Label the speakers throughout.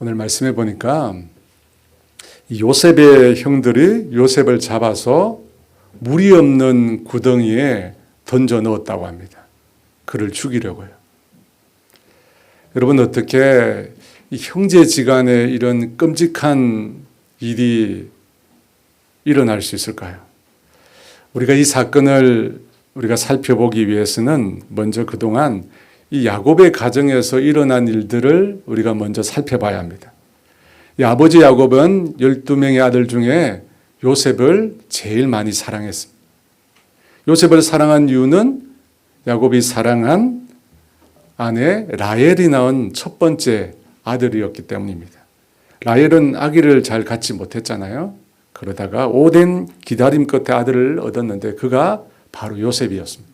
Speaker 1: 오늘 말씀해 보니까 요셉의 형들이 요셉을 잡아서 물이 없는 구덩이에 던져 넣었다고 합니다. 그를 죽이려고요. 여러분, 어떻게 이 형제지간에 이런 끔찍한 일이 일어날 수 있을까요? 우리가 이 사건을 우리가 살펴보기 위해서는 먼저 그동안 이 야곱의 가정에서 일어난 일들을 우리가 먼저 살펴봐야 합니다. 이 아버지 야곱은 12명의 아들 중에 요셉을 제일 많이 사랑했습니다. 요셉을 사랑한 이유는 야곱이 사랑한 아내 라헬이 낳은 첫 번째 아들이었기 때문입니다. 라헬은 아기를 잘 갖지 못했잖아요. 그러다가 오랜 기다림 끝에 아들을 얻었는데 그가 바로 요셉이었습니다.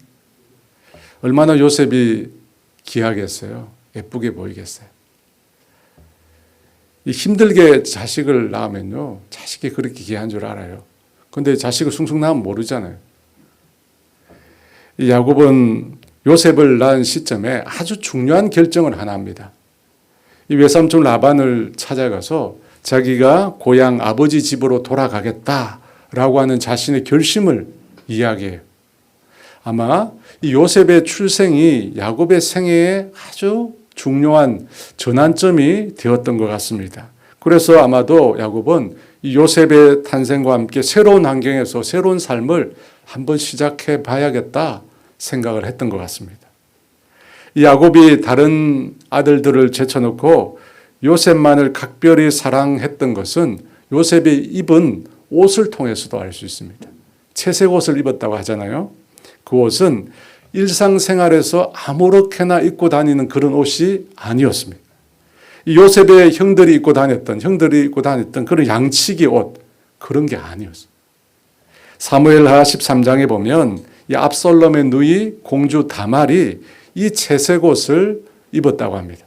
Speaker 1: 얼마나 요셉이 귀하겠어요. 예쁘게 보이겠어요. 이 힘들게 자식을 낳으면요, 자식이 그렇게 귀한 줄 알아요. 그런데 자식을 숭숭 낳으면 모르잖아요. 이 야곱은 요셉을 낳은 시점에 아주 중요한 결정을 하나 합니다. 이 외삼촌 라반을 찾아가서 자기가 고향 아버지 집으로 돌아가겠다라고 하는 자신의 결심을 이야기해요. 아마 이 요셉의 출생이 야곱의 생애에 아주 중요한 전환점이 되었던 것 같습니다. 그래서 아마도 야곱은 이 요셉의 탄생과 함께 새로운 환경에서 새로운 삶을 한번 시작해 봐야겠다 생각을 했던 것 같습니다. 이 야곱이 다른 아들들을 제쳐놓고 요셉만을 각별히 사랑했던 것은 요셉이 입은 옷을 통해서도 알 수 있습니다. 채색 옷을 입었다고 하잖아요. 그 옷은 일상생활에서 아무렇게나 입고 다니는 그런 옷이 아니었습니다. 이 요셉의 형들이 입고 다녔던 그런 양치기 옷, 그런 게 아니었어요. 사무엘하 13장에 보면 이 압살롬의 누이 공주 다말이 이 채색 옷을 입었다고 합니다.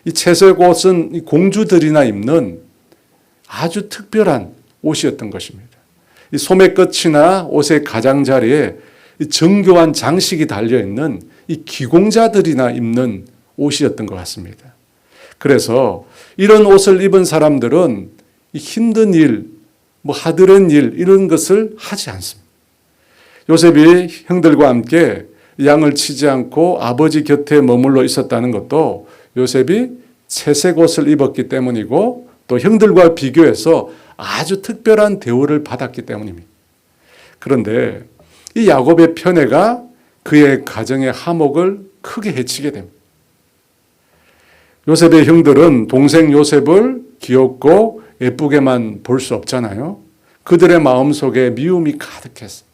Speaker 1: 이 채색 옷은 이 공주들이나 입는 아주 특별한 옷이었던 것입니다. 이 소매 끝이나 옷의 가장자리에 이 정교한 장식이 달려있는 이 기공자들이나 입는 옷이었던 것 같습니다. 그래서 이런 옷을 입은 사람들은 이 힘든 일, 하드른 일, 이런 것을 하지 않습니다. 요셉이 형들과 함께 양을 치지 않고 아버지 곁에 머물러 있었다는 것도 요셉이 채색 옷을 입었기 때문이고 또 형들과 비교해서 아주 특별한 대우를 받았기 때문입니다. 그런데 이 야곱의 편애가 그의 가정의 화목을 크게 해치게 됩니다. 요셉의 형들은 동생 요셉을 귀엽고 예쁘게만 볼 수 없잖아요. 그들의 마음속에 미움이 가득했어요.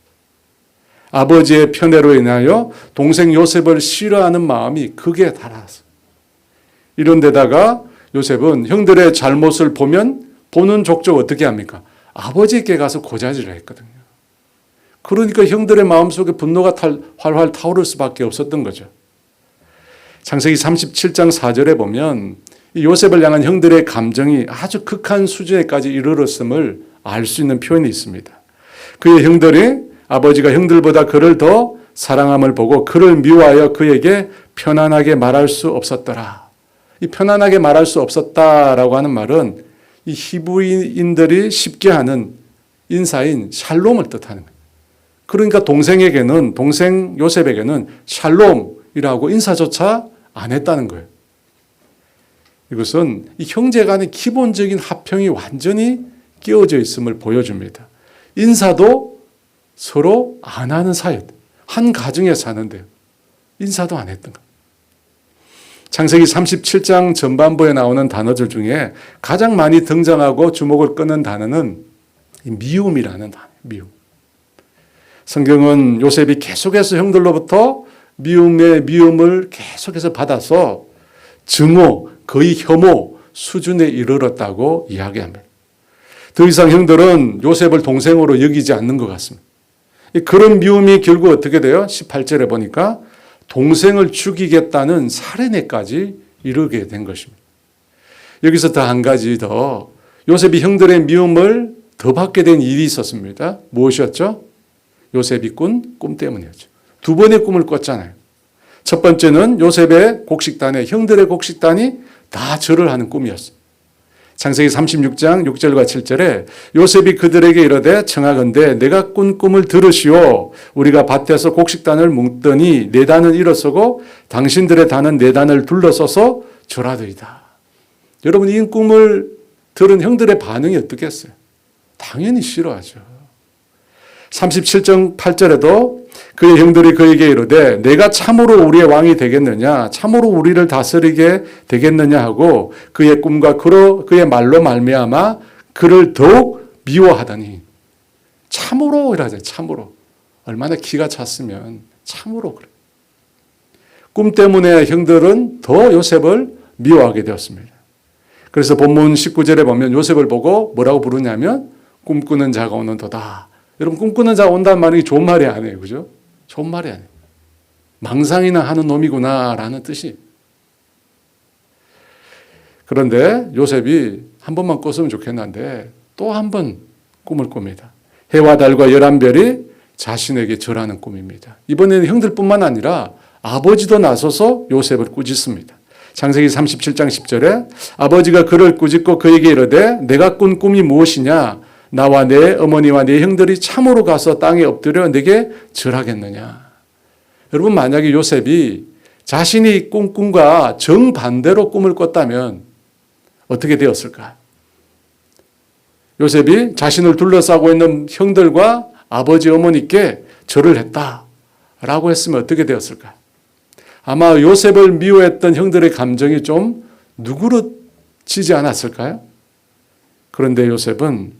Speaker 1: 아버지의 편애로 인하여 동생 요셉을 싫어하는 마음이 극에 달았어요. 이런 데다가 요셉은 형들의 잘못을 보는 족족 어떻게 합니까? 아버지께 가서 고자질을 했거든요. 그러니까 형들의 마음속에 분노가 활활 타오를 수밖에 없었던 거죠. 창세기 37장 4절에 보면 이 요셉을 향한 형들의 감정이 아주 극한 수준에까지 이르렀음을 알 수 있는 표현이 있습니다. 그의 형들이 아버지가 형들보다 그를 더 사랑함을 보고 그를 미워하여 그에게 편안하게 말할 수 없었더라. 이 편안하게 말할 수 없었다라고 하는 말은 이 히브리인들이 쉽게 하는 인사인 샬롬을 뜻하는 거예요. 그러니까 동생 요셉에게는 샬롬이라고 인사조차 안 했다는 거예요. 이것은 이 형제 간의 기본적인 화평이 완전히 깨어져 있음을 보여줍니다. 인사도 서로 안 하는 사이였다. 한 가정에 사는데요. 인사도 안 했던 거예요. 창세기 37장 전반부에 나오는 단어들 중에 가장 많이 등장하고 주목을 끄는 단어는 미움이라는 단어예요. 미움. 성경은 요셉이 계속해서 형들로부터 미움을 계속해서 받아서 증오, 거의 혐오 수준에 이르렀다고 이야기합니다. 더 이상 형들은 요셉을 동생으로 여기지 않는 것 같습니다. 그런 미움이 결국 어떻게 돼요? 18절에 보니까 동생을 죽이겠다는 살인에까지 이르게 된 것입니다. 여기서 더 한 가지 더 요셉이 형들의 미움을 더 받게 된 일이 있었습니다. 무엇이었죠? 요셉이 꾼 꿈 때문이었죠. 두 번의 꿈을 꿨잖아요. 첫 번째는 요셉의 곡식단에 형들의 곡식단이 다 절을 하는 꿈이었어요. 창세기 36장 6절과 7절에 요셉이 그들에게 이르되 청하건대 내가 꾼 꿈을 들으시오. 우리가 밭에서 곡식단을 묶더니 네 단은 일어서고 당신들의 단은 네 단을 둘러서서 절하더이다. 여러분, 이 꿈을 들은 형들의 반응이 어떻겠어요? 당연히 싫어하죠. 37장 8절에도 그의 형들이 그에게 이르되 내가 참으로 우리의 왕이 되겠느냐, 참으로 우리를 다스리게 되겠느냐 하고 그의 꿈과 그의 말로 말미암아 그를 더욱 미워하더니. 참으로 이라죠. 참으로. 얼마나 기가 찼으면 참으로 그래. 꿈 때문에 형들은 더 요셉을 미워하게 되었습니다. 그래서 본문 19절에 보면 요셉을 보고 뭐라고 부르냐면 꿈꾸는 자가 오는도다. 여러분, 꿈꾸는 자가 온다는 말이 좋은 말이 아니에요. 그죠? 좋은 말이 아니에요. 망상이나 하는 놈이구나라는 뜻이. 그런데 요셉이 한 번만 꿨으면 좋겠는데 또 한 번 꿈을 꿉니다. 해와 달과 11별이 자신에게 절하는 꿈입니다. 이번에는 형들뿐만 아니라 아버지도 나서서 요셉을 꾸짖습니다. 창세기 37장 10절에 아버지가 그를 꾸짖고 그에게 이르되 내가 꾼 꿈이 무엇이냐? 나와 내 어머니와 내 형들이 참으로 가서 땅에 엎드려 내게 절하겠느냐. 여러분, 만약에 요셉이 자신이 꾼 꿈과 정반대로 꿈을 꿨다면 어떻게 되었을까? 요셉이 자신을 둘러싸고 있는 형들과 아버지 어머니께 절을 했다라고 했으면 어떻게 되었을까? 아마 요셉을 미워했던 형들의 감정이 좀 누그러지지 않았을까요? 그런데 요셉은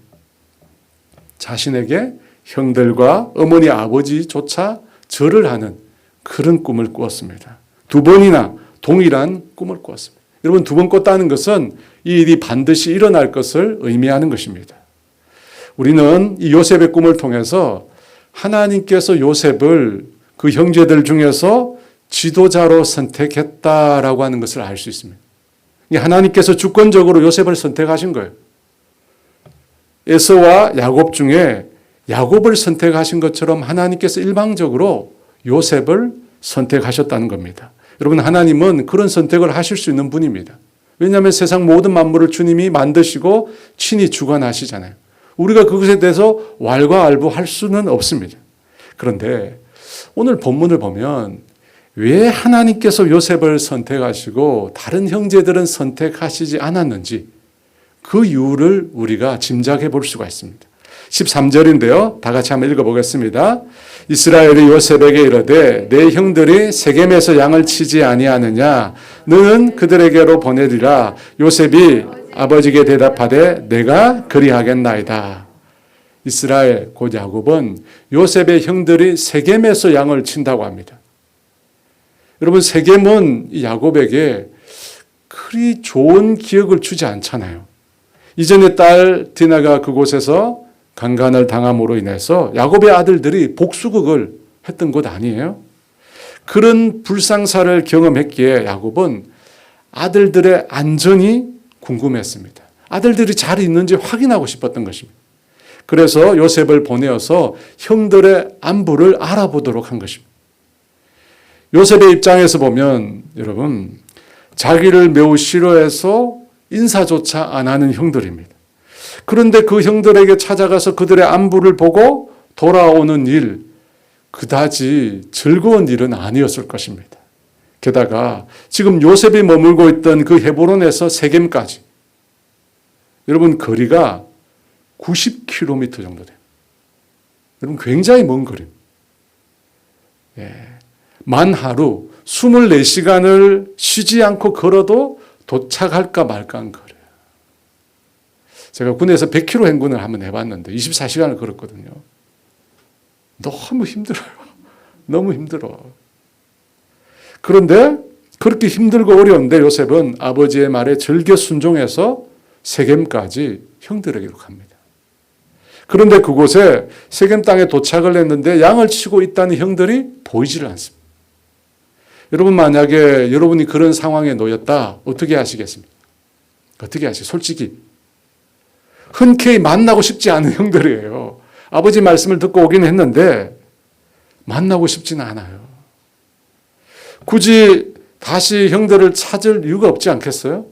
Speaker 1: 자신에게 형들과 어머니 아버지조차 절을 하는 그런 꿈을 꾸었습니다. 두 번이나 동일한 꿈을 꾸었습니다. 여러분, 두 번 꿨다는 것은 이 일이 반드시 일어날 것을 의미하는 것입니다. 우리는 이 요셉의 꿈을 통해서 하나님께서 요셉을 그 형제들 중에서 지도자로 선택했다라고 하는 것을 알 수 있습니다. 하나님께서 주권적으로 요셉을 선택하신 거예요. 에서와 야곱 중에 야곱을 선택하신 것처럼 하나님께서 일방적으로 요셉을 선택하셨다는 겁니다. 여러분, 하나님은 그런 선택을 하실 수 있는 분입니다. 왜냐하면 세상 모든 만물을 주님이 만드시고 친히 주관하시잖아요. 우리가 그것에 대해서 왈가왈부할 수는 없습니다. 그런데 오늘 본문을 보면 왜 하나님께서 요셉을 선택하시고 다른 형제들은 선택하시지 않았는지 그 이유를 우리가 짐작해 볼 수가 있습니다. 13절인데요. 다 같이 한번 읽어보겠습니다. 이스라엘이 요셉에게 이르되 내 형들이 세겜에서 양을 치지 아니하느냐 너는 그들에게로 보내리라. 요셉이 아버지께 대답하되 내가 그리하겠나이다. 이스라엘 곧 야곱은 요셉의 형들이 세겜에서 양을 친다고 합니다. 여러분, 세겜은 야곱에게 그리 좋은 기억을 주지 않잖아요. 이전에 딸 디나가 그곳에서 강간을 당함으로 인해서 야곱의 아들들이 복수극을 했던 것 아니에요? 그런 불상사를 경험했기에 야곱은 아들들의 안전이 궁금했습니다. 아들들이 잘 있는지 확인하고 싶었던 것입니다. 그래서 요셉을 보내어서 형들의 안부를 알아보도록 한 것입니다. 요셉의 입장에서 보면 여러분, 자기를 매우 싫어해서 인사조차 안 하는 형들입니다. 그런데 그 형들에게 찾아가서 그들의 안부를 보고 돌아오는 일, 그다지 즐거운 일은 아니었을 것입니다. 게다가 지금 요셉이 머물고 있던 그 헤브론에서 세겜까지 여러분 거리가 90km 정도 돼요. 여러분 굉장히 먼 거리입니다. 만 하루 24시간을 쉬지 않고 걸어도 도착할까 말까 한 거리예요. 제가 군에서 100km 행군을 한번 해봤는데 24시간을 걸었거든요. 너무 힘들어요. 너무 힘들어. 그런데 그렇게 힘들고 어려운데 요셉은 아버지의 말에 절개 순종해서 세겜까지 형들에게로 갑니다. 그런데 그곳에 세겜 땅에 도착을 했는데 양을 치고 있다는 형들이 보이지를 않습니다. 여러분 만약에 여러분이 그런 상황에 놓였다 어떻게 하시겠습니까? 어떻게 하시겠어요? 솔직히 흔쾌히 만나고 싶지 않은 형들이에요. 아버지 말씀을 듣고 오긴 했는데 만나고 싶지는 않아요. 굳이 다시 형들을 찾을 이유가 없지 않겠어요?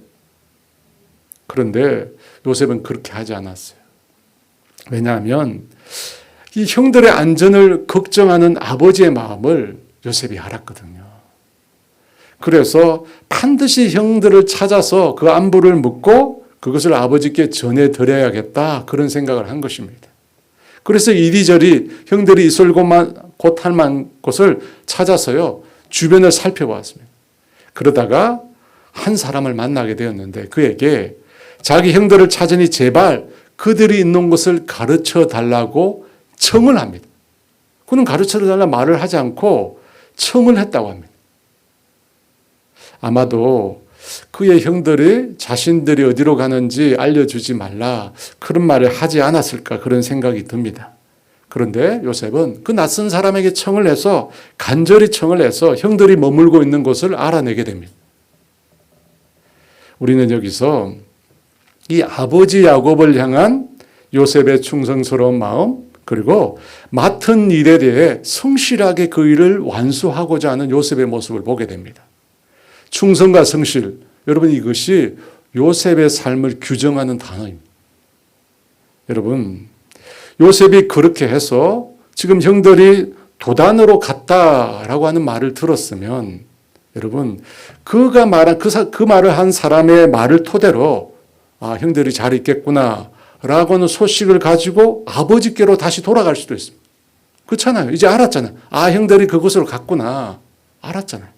Speaker 1: 그런데 요셉은 그렇게 하지 않았어요. 왜냐하면 이 형들의 안전을 걱정하는 아버지의 마음을 요셉이 알았거든요. 그래서 반드시 형들을 찾아서 그 안부를 묻고 그것을 아버지께 전해드려야겠다, 그런 생각을 한 것입니다. 그래서 이리저리 형들이 있을 곳 할 만한 곳을 찾아서요, 주변을 살펴보았습니다. 그러다가 한 사람을 만나게 되었는데 그에게 자기 형들을 찾으니 제발 그들이 있는 곳을 가르쳐 달라고 청을 합니다. 그는 가르쳐 달라는 말을 하지 않고 청을 했다고 합니다. 아마도 그의 형들이 자신들이 어디로 가는지 알려주지 말라, 그런 말을 하지 않았을까, 그런 생각이 듭니다. 그런데 요셉은 그 낯선 사람에게 청을 해서, 간절히 청을 해서 형들이 머물고 있는 곳을 알아내게 됩니다. 우리는 여기서 이 아버지 야곱을 향한 요셉의 충성스러운 마음, 그리고 맡은 일에 대해 성실하게 그 일을 완수하고자 하는 요셉의 모습을 보게 됩니다. 충성과 성실, 여러분, 이것이 요셉의 삶을 규정하는 단어입니다. 여러분, 요셉이 그렇게 해서 지금 형들이 도단으로 갔다라고 하는 말을 들었으면, 여러분, 그가 말한 그 말을 한 사람의 말을 토대로 형들이 잘 있겠구나 라고 하는 소식을 가지고 아버지께로 다시 돌아갈 수도 있습니다. 그렇잖아요. 이제 알았잖아요. 형들이 그곳으로 갔구나, 알았잖아요.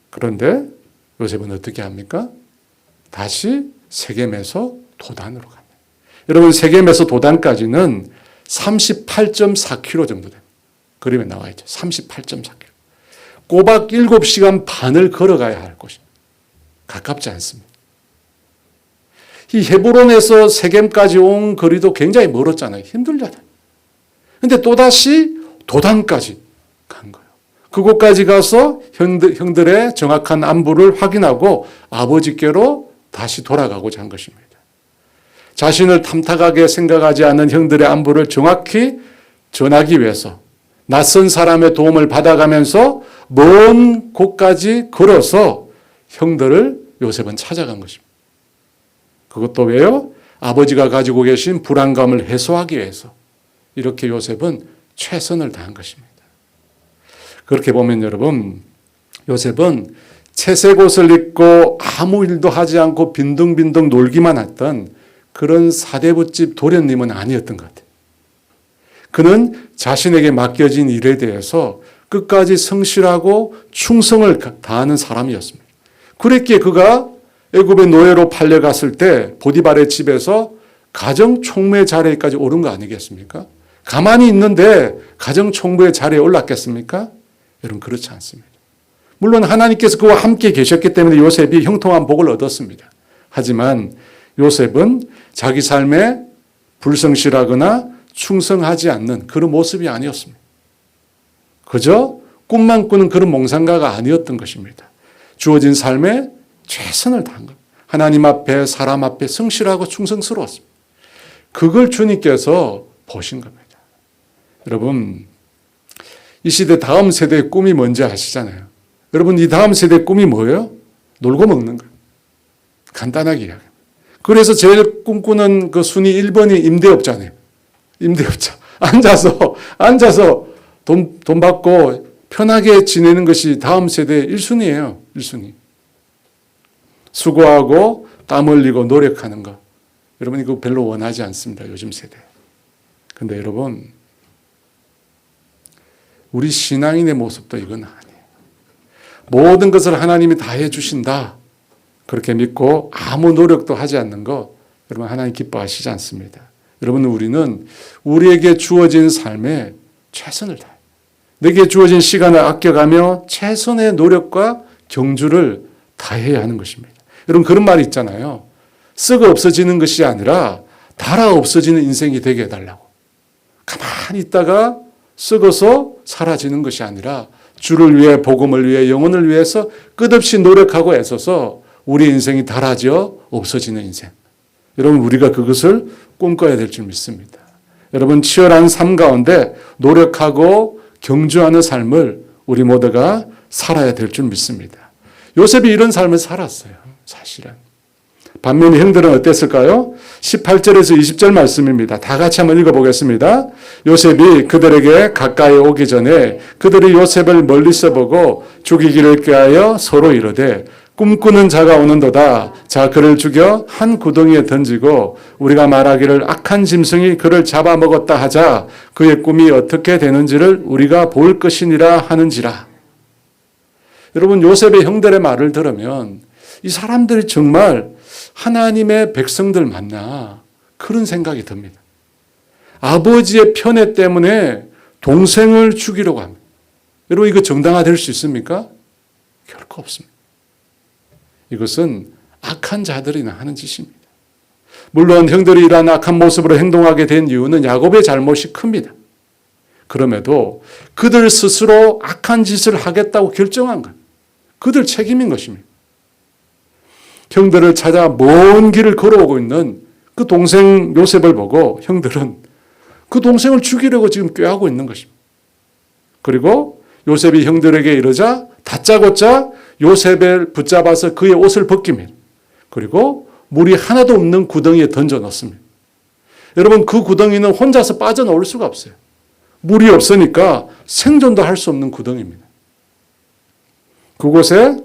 Speaker 1: 그런데 요셉은 어떻게 합니까? 다시 세겜에서 도단으로 갑니다. 여러분, 세겜에서 도단까지는 38.4km 정도 됩니다. 그림에 나와 있죠. 38.4km. 꼬박 7시간 반을 걸어가야 할 곳입니다. 가깝지 않습니다. 이 헤브론에서 세겜까지 온 거리도 굉장히 멀었잖아요. 힘들잖아요. 그런데 또다시 도단까지 간 거예요. 그곳까지 가서 형들의 정확한 안부를 확인하고 아버지께로 다시 돌아가고자 한 것입니다. 자신을 탐탁하게 생각하지 않는 형들의 안부를 정확히 전하기 위해서 낯선 사람의 도움을 받아가면서 먼 곳까지 걸어서 형들을 요셉은 찾아간 것입니다. 그것도 왜요? 아버지가 가지고 계신 불안감을 해소하기 위해서 이렇게 요셉은 최선을 다한 것입니다. 그렇게 보면 여러분, 요셉은 채색 옷을 입고 아무 일도 하지 않고 빈둥빈둥 놀기만 했던 그런 사대부집 도련님은 아니었던 것 같아요. 그는 자신에게 맡겨진 일에 대해서 끝까지 성실하고 충성을 다하는 사람이었습니다. 그랬기에 그가 애굽의 노예로 팔려갔을 때 보디발의 집에서 가정 총무의 자리에까지 오른 거 아니겠습니까? 가만히 있는데 가정 총무의 자리에 올랐겠습니까? 여러분, 그렇지 않습니다. 물론 하나님께서 그와 함께 계셨기 때문에 요셉이 형통한 복을 얻었습니다. 하지만 요셉은 자기 삶에 불성실하거나 충성하지 않는 그런 모습이 아니었습니다. 그저 꿈만 꾸는 그런 몽상가가 아니었던 것입니다. 주어진 삶에 최선을 다한 것. 하나님 앞에 사람 앞에 성실하고 충성스러웠습니다. 그걸 주님께서 보신 겁니다. 여러분, 이 시대 다음 세대의 꿈이 뭔지 아시잖아요. 여러분, 이 다음 세대의 꿈이 뭐예요? 놀고 먹는 거예요. 간단하게 이야기합니다. 그래서 제일 꿈꾸는 그 순위 1번이 임대업자네요. 임대업자. 앉아서 돈 받고 편하게 지내는 것이 다음 세대의 1순위예요. 1순위. 수고하고 땀 흘리고 노력하는 것. 여러분, 이거 별로 원하지 않습니다. 요즘 세대. 근데 여러분, 우리 신앙인의 모습도 이건 아니에요. 모든 것을 하나님이 다 해주신다. 그렇게 믿고 아무 노력도 하지 않는 것, 여러분, 하나님 기뻐하시지 않습니다. 여러분, 우리는 우리에게 주어진 삶에 최선을 다해요. 내게 주어진 시간을 아껴가며 최선의 노력과 경주를 다해야 하는 것입니다. 여러분, 그런 말이 있잖아요. 썩어 없어지는 것이 아니라 닳아 없어지는 인생이 되게 해달라고. 가만히 있다가 썩어서 사라지는 것이 아니라 주를 위해, 복음을 위해, 영혼을 위해서 끝없이 노력하고 애써서 우리 인생이 닳아져 없어지는 인생. 여러분, 우리가 그것을 꿈꿔야 될 줄 믿습니다. 여러분, 치열한 삶 가운데 노력하고 경주하는 삶을 우리 모두가 살아야 될 줄 믿습니다. 요셉이 이런 삶을 살았어요. 사실은. 반면에 형들은 어땠을까요? 18절에서 20절 말씀입니다. 다 같이 한번 읽어보겠습니다. 요셉이 그들에게 가까이 오기 전에 그들이 요셉을 멀리서 보고 죽이기를 꾀하여 서로 이르되 꿈꾸는 자가 오는도다. 자, 그를 죽여 한 구덩이에 던지고 우리가 말하기를 악한 짐승이 그를 잡아먹었다 하자. 그의 꿈이 어떻게 되는지를 우리가 볼 것이니라 하는지라. 여러분, 요셉의 형들의 말을 들으면 이 사람들이 정말 하나님의 백성들 맞나 그런 생각이 듭니다. 아버지의 편애 때문에 동생을 죽이려고 합니다. 여러분, 이거 정당화될 수 있습니까? 결코 없습니다. 이것은 악한 자들이나 하는 짓입니다. 물론 형들이 이러한 악한 모습으로 행동하게 된 이유는 야곱의 잘못이 큽니다. 그럼에도 그들 스스로 악한 짓을 하겠다고 결정한 것, 그들 책임인 것입니다. 형들을 찾아 먼 길을 걸어오고 있는 그 동생 요셉을 보고 형들은 그 동생을 죽이려고 지금 꾀하고 있는 것입니다. 그리고 요셉이 형들에게 이러자 다짜고짜 요셉을 붙잡아서 그의 옷을 벗깁니다. 그리고 물이 하나도 없는 구덩이에 던져 넣습니다. 여러분, 그 구덩이는 혼자서 빠져나올 수가 없어요. 물이 없으니까 생존도 할 수 없는 구덩이입니다. 그곳에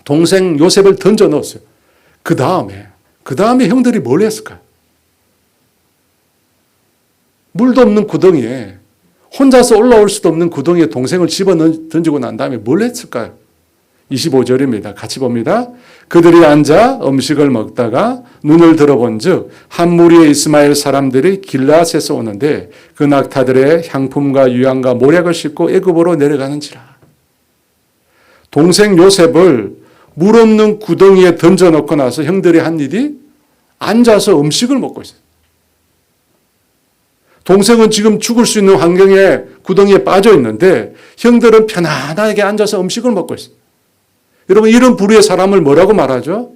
Speaker 1: 동생 요셉을 던져 넣었어요. 그 다음에 형들이 뭘 했을까요? 물도 없는 구덩이에, 혼자서 올라올 수도 없는 구덩이에 동생을 집어 던지고 난 다음에 뭘 했을까요? 25절입니다. 같이 봅니다. 그들이 앉아 음식을 먹다가 눈을 들어본 즉 한 무리의 이스마엘 사람들이 길라앗에서 오는데 그 낙타들의 향품과 유향과 모략을 싣고 애굽으로 내려가는지라. 동생 요셉을 물 없는 구덩이에 던져놓고 나서 형들이 한 일이 앉아서 음식을 먹고 있어요. 동생은 지금 죽을 수 있는 환경에 구덩이에 빠져 있는데 형들은 편안하게 앉아서 음식을 먹고 있어요. 여러분, 이런 부류의 사람을 뭐라고 말하죠?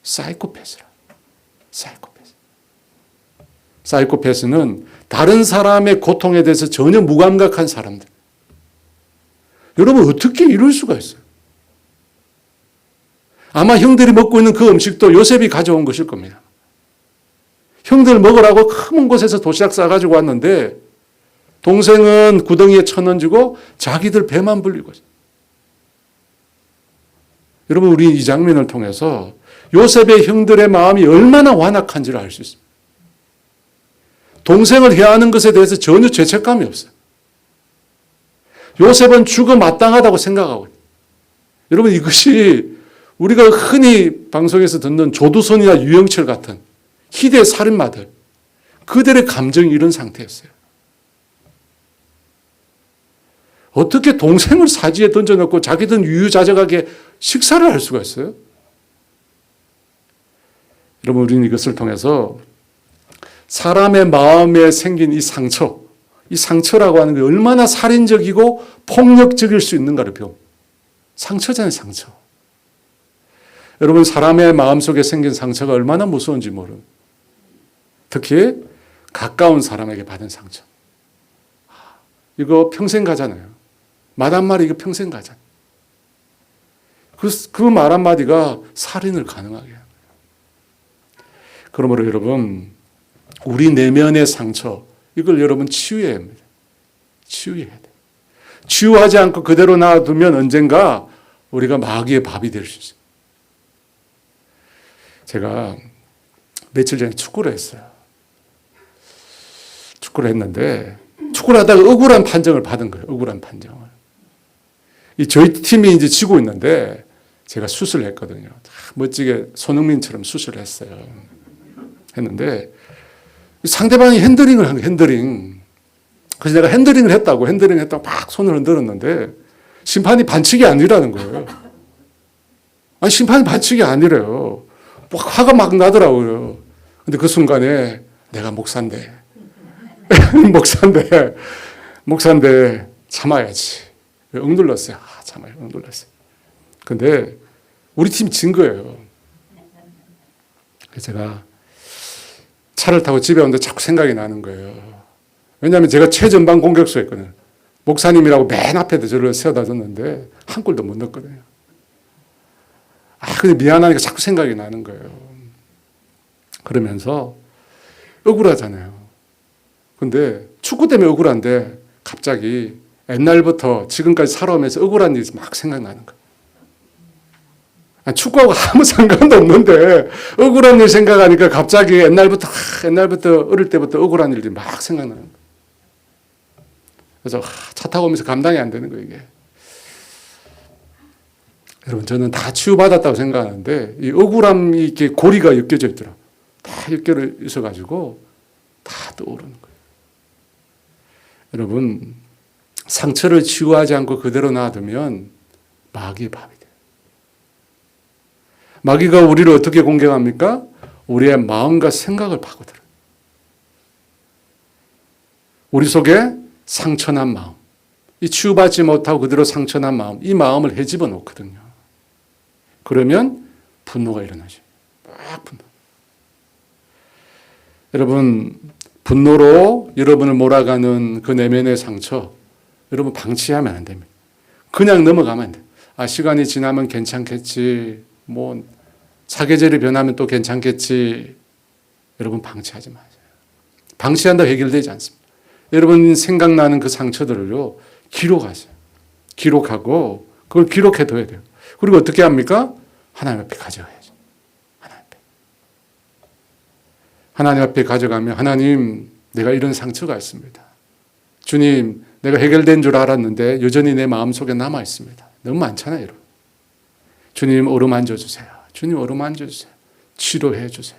Speaker 1: 사이코패스라. 사이코패스. 사이코패스는 다른 사람의 고통에 대해서 전혀 무감각한 사람들. 여러분, 어떻게 이럴 수가 있어요? 아마 형들이 먹고 있는 그 음식도 요셉이 가져온 것일 겁니다. 형들 먹으라고 큰 곳에서 도시락 싸가지고 왔는데 동생은 구덩이에 쳐넣어지고 자기들 배만 불리고 있어요. 여러분, 우리 이 장면을 통해서 요셉의 형들의 마음이 얼마나 완악한지를 알 수 있습니다. 동생을 해하는 것에 대해서 전혀 죄책감이 없어요. 요셉은 죽어 마땅하다고 생각하고 있어요. 여러분, 이것이 우리가 흔히 방송에서 듣는 조두선이나 유영철 같은 희대 살인마들, 그들의 감정이 이런 상태였어요. 어떻게 동생을 사지에 던져놓고 자기들은 유유자적하게 식사를 할 수가 있어요? 여러분, 우리는 이것을 통해서 사람의 마음에 생긴 이 상처라고 하는 게 얼마나 살인적이고 폭력적일 수 있는가를 배웁니다. 상처잖아요, 상처. 여러분, 사람의 마음속에 생긴 상처가 얼마나 무서운지 모릅니다. 특히 가까운 사람에게 받은 상처. 이거 평생 가잖아요. 말 한마디 이거 평생 가잖아요. 그 말 한마디가 살인을 가능하게 합니다. 그러므로 여러분, 우리 내면의 상처, 이걸 여러분 치유해야 합니다. 치유해야 돼요. 치유하지 않고 그대로 놔두면 언젠가 우리가 마귀의 밥이 될 수 있어요. 제가 며칠 전에 축구를 했어요. 축구를 했는데 축구를 하다가 억울한 판정을 받은 거예요. 억울한 판정을. 저희 팀이 이제 지고 있는데 제가 슛을 했거든요. 멋지게 손흥민처럼 슛을 했어요. 했는데 상대방이 핸들링을 한 거예요. 핸들링. 그래서 내가 핸들링을 했다고 막 손을 흔들었는데 심판이 반칙이 아니라는 거예요. 아니, 심판이 반칙이 아니래요. 화가 막 나더라고요. 근데 그 순간에 내가 목사인데 참아야지. 억눌렀어요. 참아요. 억눌렀어요. 근데 우리 팀이 진 거예요. 그래서 제가 차를 타고 집에 오는데 자꾸 생각이 나는 거예요. 왜냐하면 제가 최전방 공격수였거든요. 목사님이라고 맨 앞에다 저를 세워다 줬는데 한 골도 못 넣었거든요. 근데 미안하니까 자꾸 생각이 나는 거예요. 그러면서 억울하잖아요. 근데 축구 때문에 억울한데 갑자기 옛날부터 지금까지 살아오면서 억울한 일이 막 생각나는 거예요. 축구하고 아무 상관도 없는데 억울한 일 생각하니까 갑자기 옛날부터 어릴 때부터 억울한 일들이 막 생각나는 거예요. 그래서 차 타고 오면서 감당이 안 되는 거예요, 이게. 여러분, 저는 다 치유받았다고 생각하는데 이 억울함이 이렇게 고리가 엮여져 있더라고요. 다 엮여 있어가지고 다 떠오르는 거예요. 여러분, 상처를 치유하지 않고 그대로 놔두면 마귀의 밥이 돼요. 마귀가 우리를 어떻게 공격합니까? 우리의 마음과 생각을 파고들어요. 우리 속에 상처난 마음, 이 치유받지 못하고 그대로 상처난 마음, 이 마음을 헤집어 놓거든요. 그러면 분노가 일어나죠. 막 분노. 여러분, 분노로 여러분을 몰아가는 그 내면의 상처, 여러분 방치하면 안 됩니다. 그냥 넘어가면 안 돼요. 시간이 지나면 괜찮겠지. 사계절이 변하면 또 괜찮겠지. 여러분 방치하지 마세요. 방치한다고 해결되지 않습니다. 여러분 생각나는 그 상처들을요, 기록하세요. 기록하고 그걸 기록해둬야 돼요. 그리고 어떻게 합니까? 하나님 앞에 가져가야죠. 하나님 앞에 가져가면 하나님, 내가 이런 상처가 있습니다. 주님, 내가 해결된 줄 알았는데 여전히 내 마음속에 남아 있습니다. 너무 많잖아요, 여러분. 주님 어루만져 주세요. 주님 어루만져 주세요. 치료해 주세요.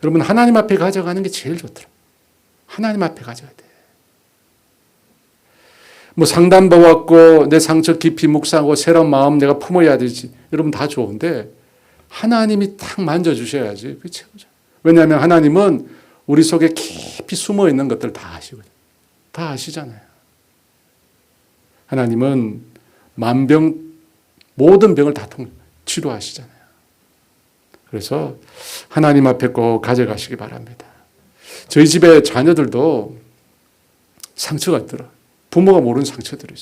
Speaker 1: 여러분, 하나님 앞에 가져가는 게 제일 좋더라고요. 하나님 앞에 가져가야 돼요. 상담 받았고 내 상처 깊이 묵상하고 새로운 마음 내가 품어야 되지. 여러분 다 좋은데 하나님이 딱 만져주셔야지. 그게 최고죠. 왜냐하면 하나님은 우리 속에 깊이 숨어 있는 것들 다 아시거든요. 다 아시잖아요. 하나님은 모든 병을 다 치료하시잖아요. 그래서 하나님 앞에 꼭 가져가시기 바랍니다. 저희 집에 자녀들도 상처가 있더라고요. 부모가 모르는 상처들이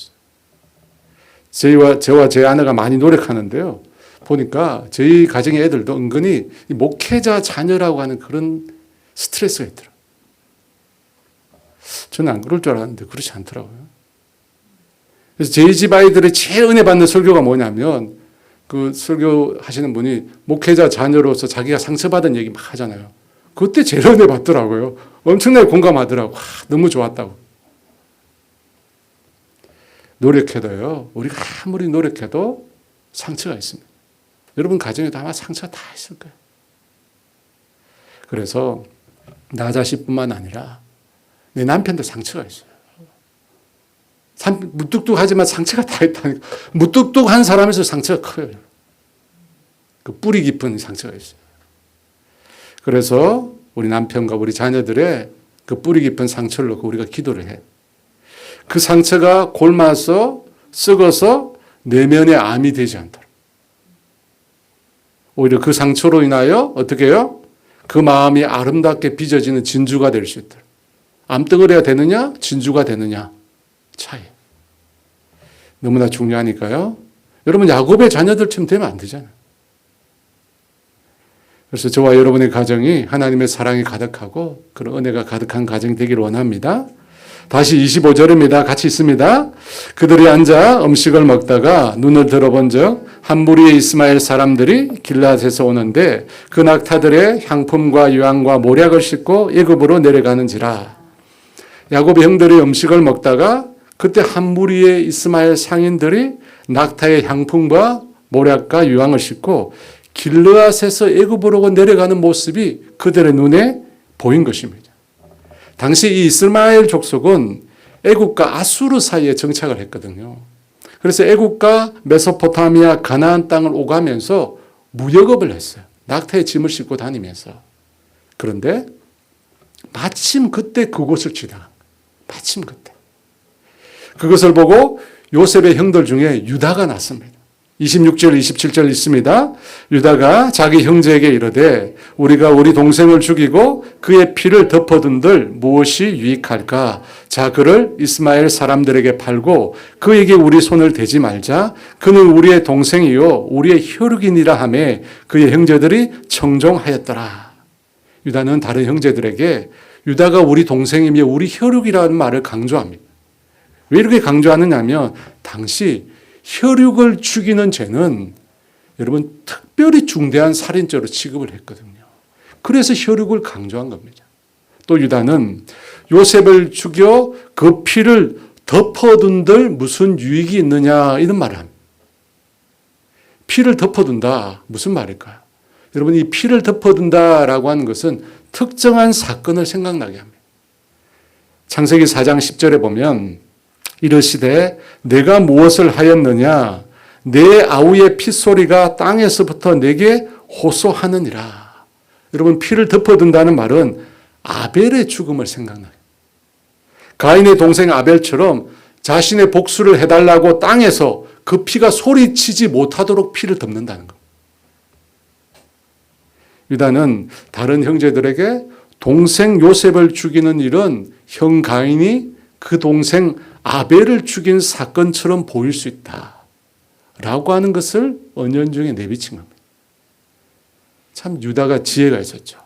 Speaker 1: 있어요. 저와 제 아내가 많이 노력하는데요. 보니까 저희 가정의 애들도 은근히 목회자 자녀라고 하는 그런 스트레스가 있더라고요. 저는 안 그럴 줄 알았는데 그렇지 않더라고요. 그래서 저희 집 아이들의 제일 은혜 받는 설교가 뭐냐면, 그 설교하시는 분이 목회자 자녀로서 자기가 상처받은 얘기 막 하잖아요. 그때 제일 은혜 받더라고요. 엄청나게 공감하더라고요. 너무 좋았다고. 노력해도요, 우리가 아무리 노력해도 상처가 있습니다. 여러분 가정에도 아마 상처가 다 있을 거예요. 그래서 나 자신뿐만 아니라 내 남편도 상처가 있어요. 무뚝뚝하지만 상처가 다 있다니까. 무뚝뚝한 사람에서 상처가 커요. 그 뿌리 깊은 상처가 있어요. 그래서 우리 남편과 우리 자녀들의 그 뿌리 깊은 상처를 놓고 우리가 기도를 해요. 그 상처가 골마서 썩어서 내면의 암이 되지 않도록. 오히려 그 상처로 인하여 어떻게 해요? 그 마음이 아름답게 빚어지는 진주가 될 수 있도록. 암덩어리가 되느냐? 진주가 되느냐? 차이. 너무나 중요하니까요. 여러분 야곱의 자녀들처럼 되면 안 되잖아요. 그래서 저와 여러분의 가정이 하나님의 사랑이 가득하고 그런 은혜가 가득한 가정이 되기를 원합니다. 다시 25절입니다. 같이 있습니다. 그들이 앉아 음식을 먹다가 눈을 들어본 적 한 무리의 이스마엘 사람들이 길앗에서 오는데 그 낙타들의 향품과 유황과 모략을 싣고 애굽으로 내려가는지라. 야곱의 형들이 음식을 먹다가 그때 한 무리의 이스마엘 상인들이 낙타의 향품과 모략과 유황을 싣고 길르앗에서 애굽으로 내려가는 모습이 그들의 눈에 보인 것입니다. 당시 이 이스마엘 족속은 애굽과 아수르 사이에 정착을 했거든요. 그래서 애굽과 메소포타미아 가나안 땅을 오가면서 무역업을 했어요. 낙타의 짐을 싣고 다니면서. 그런데 마침 그때 그곳을 지나간 거예요. 마침 그때. 그것을 보고 요셉의 형들 중에 유다가 났습니다. 26절, 27절 있습니다. 유다가 자기 형제에게 이르되 우리가 우리 동생을 죽이고 그의 피를 덮어둔들 무엇이 유익할까? 자, 그를 이스마엘 사람들에게 팔고 그에게 우리 손을 대지 말자. 그는 우리의 동생이요 우리의 혈육이니라 하며 그의 형제들이 청종하였더라. 유다는 다른 형제들에게 유다가 우리 동생이며 우리 혈육이라는 말을 강조합니다. 왜 이렇게 강조하느냐 하면 당시 혈육을 죽이는 죄는 여러분 특별히 중대한 살인죄로 취급을 했거든요. 그래서 혈육을 강조한 겁니다. 또 유다는 요셉을 죽여 그 피를 덮어둔들 무슨 유익이 있느냐 이런 말을 합니다. 피를 덮어둔다 무슨 말일까요? 여러분 이 피를 덮어둔다라고 하는 것은 특정한 사건을 생각나게 합니다. 창세기 4장 10절에 보면 이르시되 내가 무엇을 하였느냐 내 아우의 핏소리가 땅에서부터 내게 호소하느니라. 여러분 피를 덮어둔다는 말은 아벨의 죽음을 생각나요. 가인의 동생 아벨처럼 자신의 복수를 해달라고 땅에서 그 피가 소리치지 못하도록 피를 덮는다는 것. 유다는 다른 형제들에게 동생 요셉을 죽이는 일은 형 가인이 그 동생 아벨을 죽인 사건처럼 보일 수 있다라고 하는 것을 은연중에 내비친 겁니다. 참 유다가 지혜가 있었죠.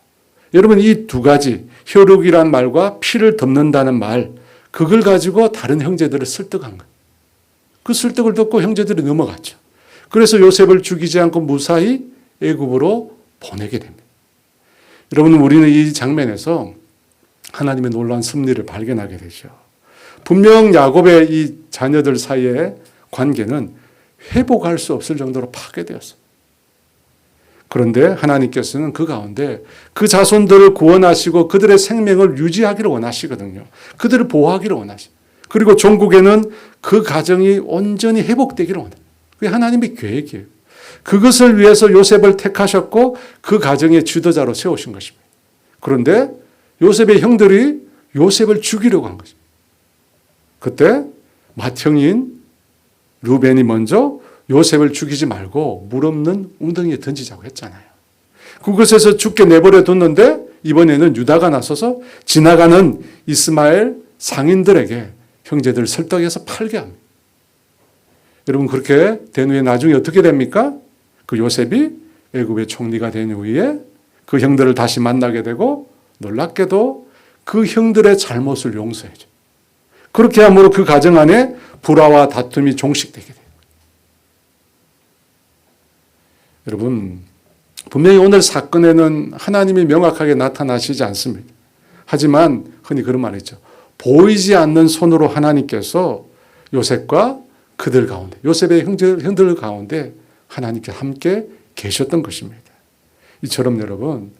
Speaker 1: 여러분 이 두 가지 혈육이란 말과 피를 덮는다는 말 그걸 가지고 다른 형제들을 설득한 거예요. 그 설득을 듣고 형제들이 넘어갔죠. 그래서 요셉을 죽이지 않고 무사히 애굽으로 보내게 됩니다. 여러분 우리는 이 장면에서 하나님의 놀라운 섭리를 발견하게 되죠. 분명 야곱의 이 자녀들 사이의 관계는 회복할 수 없을 정도로 파괴되었어요. 그런데 하나님께서는 그 가운데 그 자손들을 구원하시고 그들의 생명을 유지하기를 원하시거든요. 그들을 보호하기를 원하시고 그리고 종국에는 그 가정이 온전히 회복되기를 원해요. 그게 하나님의 계획이에요. 그것을 위해서 요셉을 택하셨고 그 가정의 지도자로 세우신 것입니다. 그런데 요셉의 형들이 요셉을 죽이려고 한 것입니다. 그때 맏형인 루벤이 먼저 요셉을 죽이지 말고 물 없는 웅덩이에 던지자고 했잖아요. 그곳에서 죽게 내버려 뒀는데 이번에는 유다가 나서서 지나가는 이스마엘 상인들에게 형제들을 설득해서 팔게 합니다. 여러분 그렇게 된 후에 나중에 어떻게 됩니까? 그 요셉이 애굽의 총리가 된 후에 그 형들을 다시 만나게 되고 놀랍게도 그 형들의 잘못을 용서해줘. 그렇게 함으로 그 가정 안에 불화와 다툼이 종식되게 돼요. 여러분 분명히 오늘 사건에는 하나님이 명확하게 나타나시지 않습니다. 하지만 흔히 그런 말이 있죠. 보이지 않는 손으로 하나님께서 요셉과 그들 가운데 요셉의 형들 가운데 하나님께 함께 계셨던 것입니다. 이처럼 여러분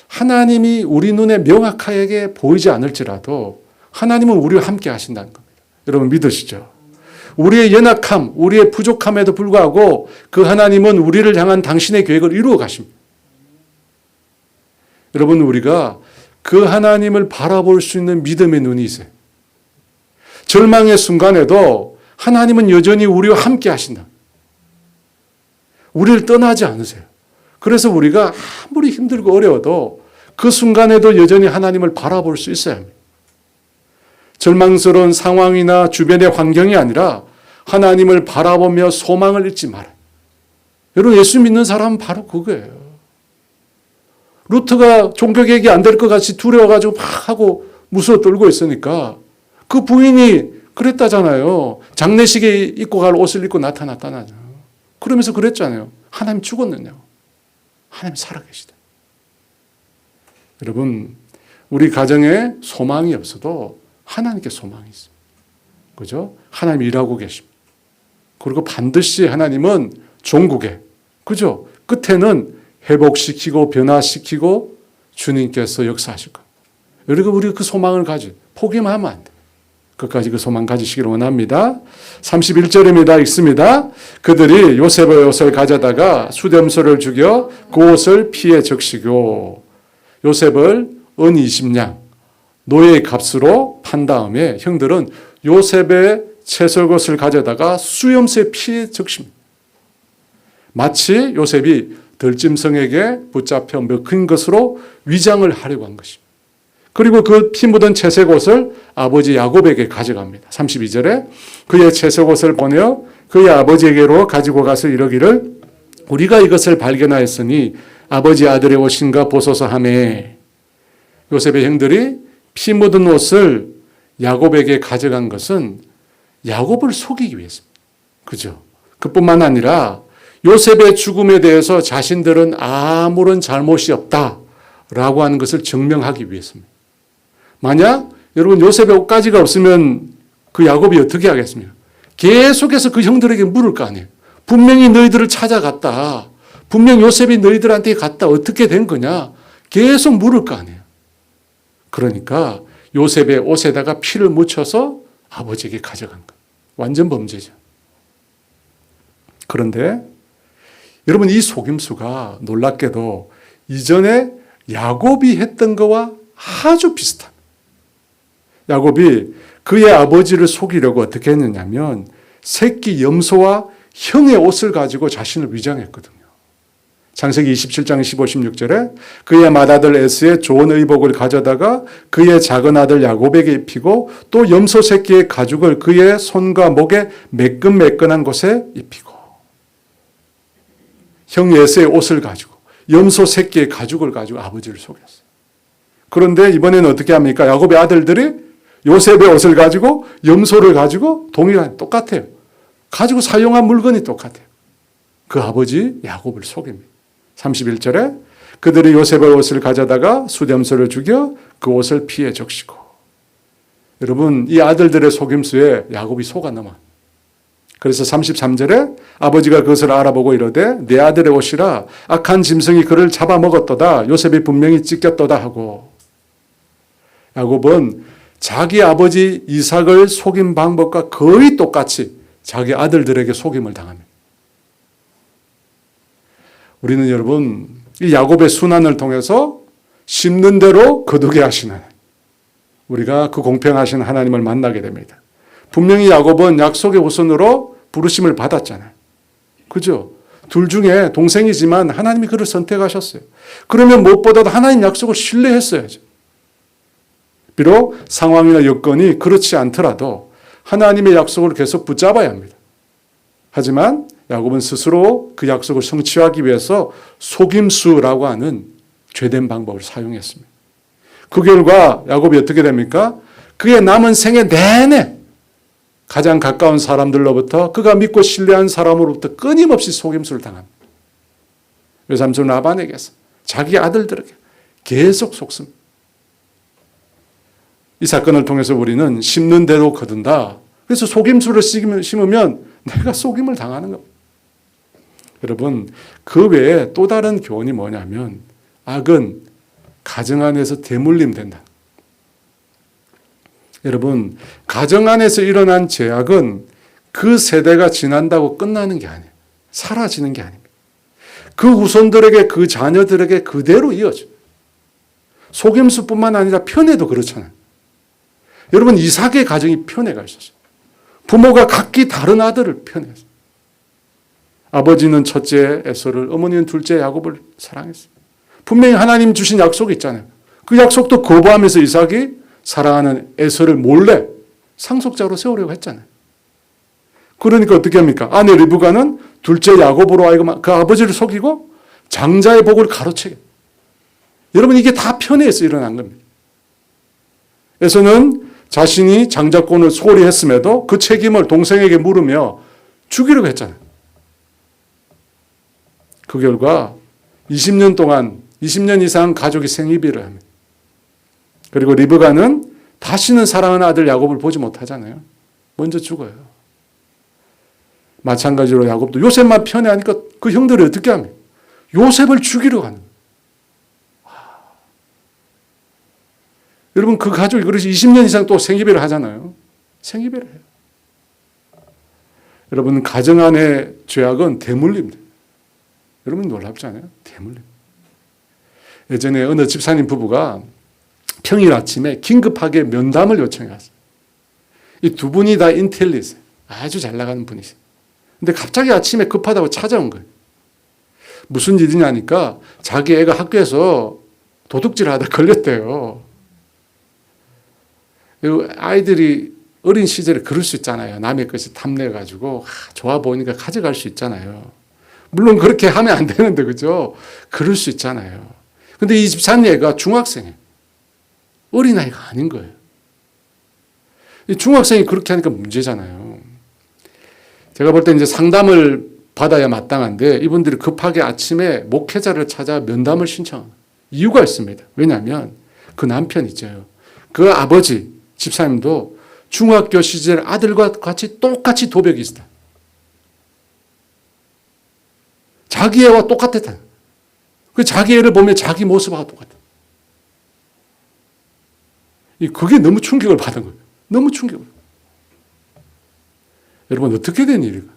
Speaker 1: 하나님이 우리 눈에 명확하게 보이지 않을지라도 하나님은 우리와 함께 하신다는 겁니다. 여러분 믿으시죠? 우리의 연약함, 우리의 부족함에도 불구하고 그 하나님은 우리를 향한 당신의 계획을 이루어 가십니다. 여러분 우리가 그 하나님을 바라볼 수 있는 믿음의 눈이 있어요. 절망의 순간에도 하나님은 여전히 우리와 함께 하신다. 우리를 떠나지 않으세요. 그래서 우리가 아무리 힘들고 어려워도 그 순간에도 여전히 하나님을 바라볼 수 있어야 합니다. 절망스러운 상황이나 주변의 환경이 아니라 하나님을 바라보며 소망을 잃지 말아요. 여러분 예수 믿는 사람은 바로 그거예요. 루트가 종교개혁이 안 될 것 같이 두려워가지고 막 하고 무서워 떨고 있으니까 그 부인이 그랬다잖아요. 장례식에 입고 갈 옷을 입고 나타났다잖아요. 그러면서 그랬잖아요. 하나님 죽었느냐고. 하나님 살아계시다. 여러분 우리 가정에 소망이 없어도 하나님께 소망이 있어요. 그죠? 하나님이 일하고 계십니다. 그리고 반드시 하나님은 종국에 그죠? 끝에는 회복시키고 변화시키고 주님께서 역사하실 겁니다. 여러분 우리가 그 소망을 가지고 포기만 하면 안 돼요. 끝까지 그 소망 가지시기를 원합니다. 31절입니다. 읽습니다. 그들이 요셉의 옷을 가져다가 수렴소를 죽여 그 옷을 피에 적시고 요셉을 은 20냥 노예의 값으로 판 다음에 형들은 요셉의 채석옷을 가져다가 수염소의 피에 적십니다. 마치 요셉이 들짐승에게 붙잡혀 먹힌 것으로 위장을 하려고 한 것입니다. 그리고 그 피 묻은 채색 옷을 아버지 야곱에게 가져갑니다. 32절에 그의 채색 옷을 보내어 그의 아버지에게로 가지고 가서 이르기를 우리가 이것을 발견하였으니 아버지 아들의 옷인가 보소서 하매 요셉의 형들이 피 묻은 옷을 야곱에게 가져간 것은 야곱을 속이기 위해서입니다. 그죠? 그뿐만 아니라 요셉의 죽음에 대해서 자신들은 아무런 잘못이 없다라고 하는 것을 증명하기 위해서입니다. 만약 여러분 요셉의 옷가지가 없으면 그 야곱이 어떻게 하겠습니까? 계속해서 그 형들에게 물을 거 아니에요. 분명히 너희들을 찾아갔다. 분명 요셉이 너희들한테 갔다. 어떻게 된 거냐? 계속 물을 거 아니에요. 그러니까 요셉의 옷에다가 피를 묻혀서 아버지에게 가져간 거. 완전 범죄죠. 그런데 여러분 이 속임수가 놀랍게도 이전에 야곱이 했던 거와 아주 비슷합니다. 야곱이 그의 아버지를 속이려고 어떻게 했느냐면 새끼 염소와 형의 옷을 가지고 자신을 위장했거든요. 창세기 27장 15, 16절에 그의 맏아들 에스의 좋은 의복을 가져다가 그의 작은 아들 야곱에게 입히고 또 염소 새끼의 가죽을 그의 손과 목에 매끈매끈한 곳에 입히고 형 에스의 옷을 가지고 염소 새끼의 가죽을 가지고 아버지를 속였어요. 그런데 이번에는 어떻게 합니까? 야곱의 아들들이 요셉의 옷을 가지고 염소를 가지고 똑같아요. 가지고 사용한 물건이 똑같아요. 그 아버지 야곱을 속입니다. 31절에 그들이 요셉의 옷을 가져다가 숫염소를 죽여 그 옷을 피에 적시고 여러분 이 아들들의 속임수에 야곱이 속아 넘어. 그래서 33절에 아버지가 그것을 알아보고 이르되 내 아들의 옷이라 악한 짐승이 그를 잡아먹었도다. 요셉이 분명히 찢겼도다 하고 야곱은 자기 아버지 이삭을 속인 방법과 거의 똑같이 자기 아들들에게 속임을 당합니다. 우리는 여러분 이 야곱의 순환을 통해서 심는 대로 거두게 하시는 우리가 그 공평하신 하나님을 만나게 됩니다. 분명히 야곱은 약속의 후손으로 부르심을 받았잖아요. 그죠? 둘 중에 동생이지만 하나님이 그를 선택하셨어요. 그러면 무엇보다도 하나님 약속을 신뢰했어야죠. 비록 상황이나 여건이 그렇지 않더라도 하나님의 약속을 계속 붙잡아야 합니다. 하지만 야곱은 스스로 그 약속을 성취하기 위해서 속임수라고 하는 죄된 방법을 사용했습니다. 그 결과 야곱이 어떻게 됩니까? 그의 남은 생애 내내 가장 가까운 사람들로부터 그가 믿고 신뢰한 사람으로부터 끊임없이 속임수를 당합니다. 외삼촌 라반에게서 자기 아들들에게 계속 속습니다. 이 사건을 통해서 우리는 심는 대로 거둔다. 그래서 속임수를 심으면 내가 속임을 당하는 겁니다. 여러분 그 외에 또 다른 교훈이 뭐냐면 악은 가정 안에서 대물림 된다. 여러분 가정 안에서 일어난 죄악은 그 세대가 지난다고 끝나는 게 아니에요. 사라지는 게 아닙니다. 그 후손들에게 그 자녀들에게 그대로 이어져. 속임수뿐만 아니라 편애도 그렇잖아요. 여러분 이삭의 가정이 편애가 있었어요. 부모가 각기 다른 아들을 편애했어요. 아버지는 첫째 에서를, 어머니는 둘째 야곱을 사랑했어요. 분명히 하나님 주신 약속이 있잖아요. 그 약속도 거부하면서 이삭이 사랑하는 에서를 몰래 상속자로 세우려고 했잖아요. 그러니까 어떻게 합니까? 아내 리브가는 둘째 야곱으로 하여금 그 아버지를 속이고 장자의 복을 가로채게. 여러분 이게 다 편애에서 일어난 겁니다. 에서는 자신이 장자권을 소홀히 했음에도 그 책임을 동생에게 물으며 죽이려고 했잖아요. 그 결과 20년 동안 20년 이상 가족이 생이별을 합니다. 그리고 리브가는 다시는 사랑하는 아들 야곱을 보지 못하잖아요. 먼저 죽어요. 마찬가지로 야곱도 요셉만 편애하니까 그 형들이 어떻게 합니까? 요셉을 죽이려고 하는 거예요. 여러분 그 가족이 그래서 20년 이상 또 생이별을 하잖아요. 생이별을 해요. 여러분 가정 안의 죄악은 대물림입니다. 여러분 놀랍지 않아요? 대물림. 예전에 어느 집사님 부부가 평일 아침에 긴급하게 면담을 요청해 왔어요. 이 두 분이 다 인텔리세요. 아주 잘 나가는 분이세요. 근데 갑자기 아침에 급하다고 찾아온 거예요. 무슨 일이냐니까 자기 애가 학교에서 도둑질을 하다 걸렸대요. 아이들이 어린 시절에 그럴 수 있잖아요. 남의 것이 탐내가지고 좋아 보이니까 가져갈 수 있잖아요. 물론 그렇게 하면 안 되는데 그죠? 그럴 수 있잖아요. 근데 이 집사님 애가 중학생이에요. 어린아이가 아닌 거예요. 이 중학생이 그렇게 하니까 문제잖아요. 제가 볼 때 이제 상담을 받아야 마땅한데 이분들이 급하게 아침에 목회자를 찾아 면담을 신청합니다. 이유가 있습니다. 왜냐하면 그 남편이죠. 그 아버지 집사님도 중학교 시절 아들과 같이 똑같이 도벽이 있었다. 자기 애와 똑같았다. 그 자기 애를 보면 자기 모습하고 똑같아. 그게 너무 충격을 받은 거예요. 너무 충격을. 여러분 어떻게 된 일일까?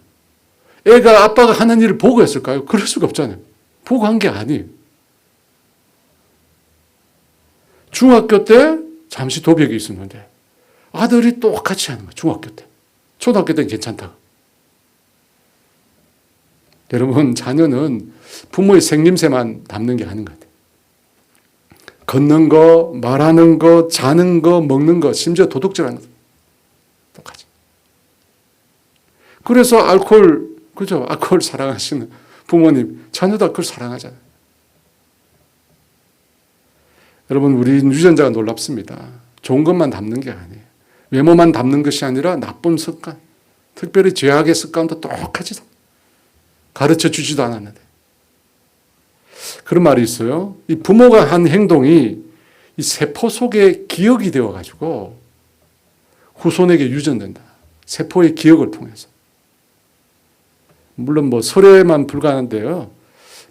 Speaker 1: 애가 아빠가 하는 일을 보고 했을까요? 그럴 수가 없잖아요. 보고 한 게 아니에요. 중학교 때 잠시 도벽이 있었는데 아들이 똑같이 하는 거예요. 중학교 때. 초등학교 때는 괜찮다고. 여러분 자녀는 부모의 생김새만 담는 게 아닌 것 같아요. 걷는 거, 말하는 거, 자는 거, 먹는 거, 심지어 도둑질하는 거 똑같이. 그래서 그죠? 알코올 사랑하시는 부모님, 자녀도 알코올 사랑하잖아요. 여러분, 우리 유전자가 놀랍습니다. 좋은 것만 담는 게 아니에요. 외모만 담는 것이 아니라 나쁜 습관, 특별히 죄악의 습관도 똑같이 가르쳐 주지도 않았는데. 그런 말이 있어요. 이 부모가 한 행동이 이 세포 속에 기억이 되어가지고 후손에게 유전된다. 세포의 기억을 통해서. 물론 설에만 불과한데요.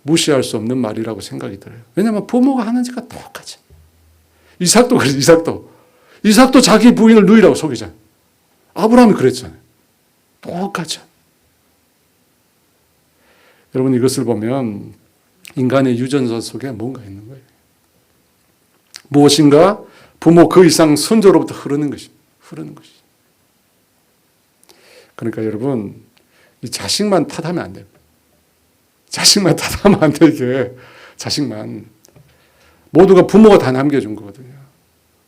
Speaker 1: 무시할 수 없는 말이라고 생각이 들어요. 왜냐하면 부모가 하는 짓과 똑같이. 이삭도 그래, 이삭도 자기 부인을 누이라고 속이잖아요. 아브라함이 그랬잖아요. 똑같이. 여러분 이것을 보면 인간의 유전자 속에 뭔가 있는 거예요. 무엇인가 부모 그 이상 선조로부터 흐르는 것입니다. 그러니까 여러분 이 자식만 탓하면 안 돼요. 자식만 탓하면 안 돼, 이게. 자식만. 모두가 부모가 다 남겨준 거거든요.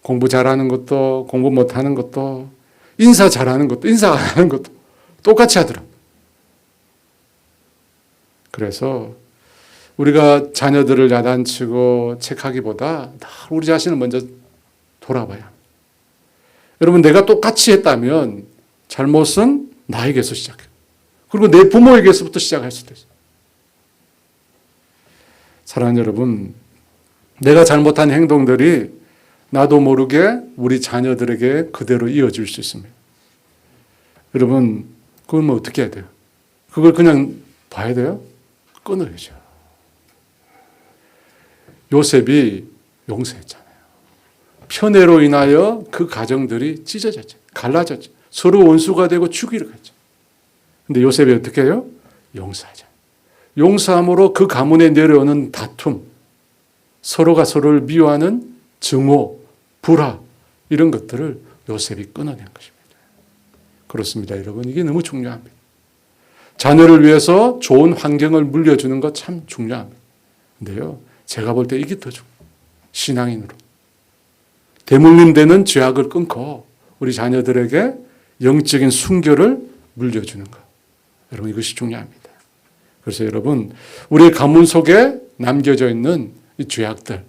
Speaker 1: 공부 잘하는 것도, 공부 못하는 것도, 인사 잘하는 것도, 인사 안 하는 것도 똑같이 하더라고요. 그래서 우리가 자녀들을 야단치고 책하기보다 우리 자신을 먼저 돌아봐야 합니다. 여러분, 내가 똑같이 했다면 잘못은 나에게서 시작해요. 그리고 내 부모에게서부터 시작할 수도 있어요. 사랑하는 여러분, 내가 잘못한 행동들이 나도 모르게 우리 자녀들에게 그대로 이어질 수 있습니다. 여러분, 그건 어떻게 해야 돼요? 그걸 그냥 봐야 돼요? 끊어야죠. 요셉이 용서했잖아요. 편애로 인하여 그 가정들이 찢어졌죠. 갈라졌죠. 서로 원수가 되고 죽이러 갔죠. 근데 요셉이 어떻게 해요? 용서하죠. 용서함으로 그 가문에 내려오는 다툼, 서로가 서로를 미워하는 증오, 불화 이런 것들을 요셉이 끊어낸 것입니다. 그렇습니다, 여러분. 이게 너무 중요합니다. 자녀를 위해서 좋은 환경을 물려주는 것 참 중요합니다. 근데요, 제가 볼 때 이게 더 중요해요. 신앙인으로. 대물림되는 죄악을 끊고 우리 자녀들에게 영적인 순교를 물려주는 것. 여러분, 이것이 중요합니다. 그래서 여러분, 우리의 가문 속에 남겨져 있는 이 죄악들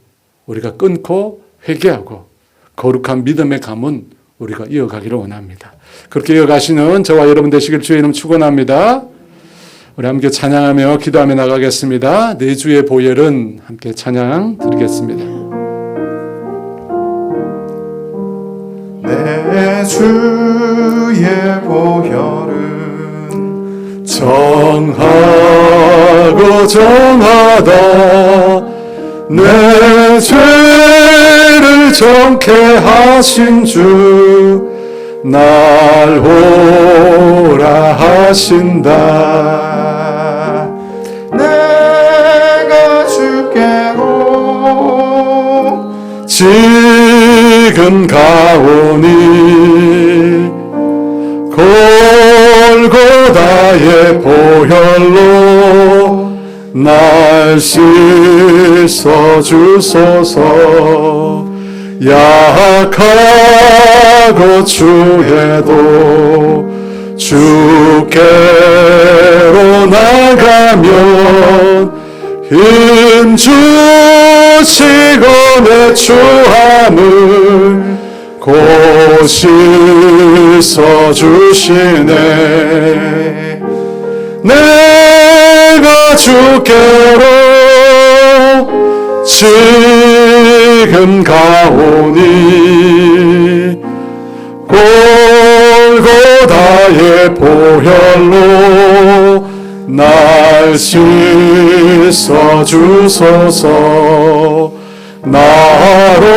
Speaker 1: 우리가 끊고 회개하고 거룩한 믿음의 가문 우리가 이어가기를 원합니다. 그렇게 이어가시는 저와 여러분 되시길 주의 이름 축원합니다. 우리 함께 찬양하며 기도하며 나가겠습니다. 내 주의 보혈은 함께 찬양 드리겠습니다.
Speaker 2: 내 주의 보혈은
Speaker 1: 정하고 정하다 내 죄를 정케 하신 주 날 오라 하신다.
Speaker 2: 내가 주께로
Speaker 1: 지금 가오니 골고다의 보혈로 날 씻어주소서. 약하고 추해도 주께로 나가면 힘주시고 내 추함을 곧 씻어주시네. 내가 주께로 지금 가오니 골고다의 보혈로 날 씻어주소서. 나로라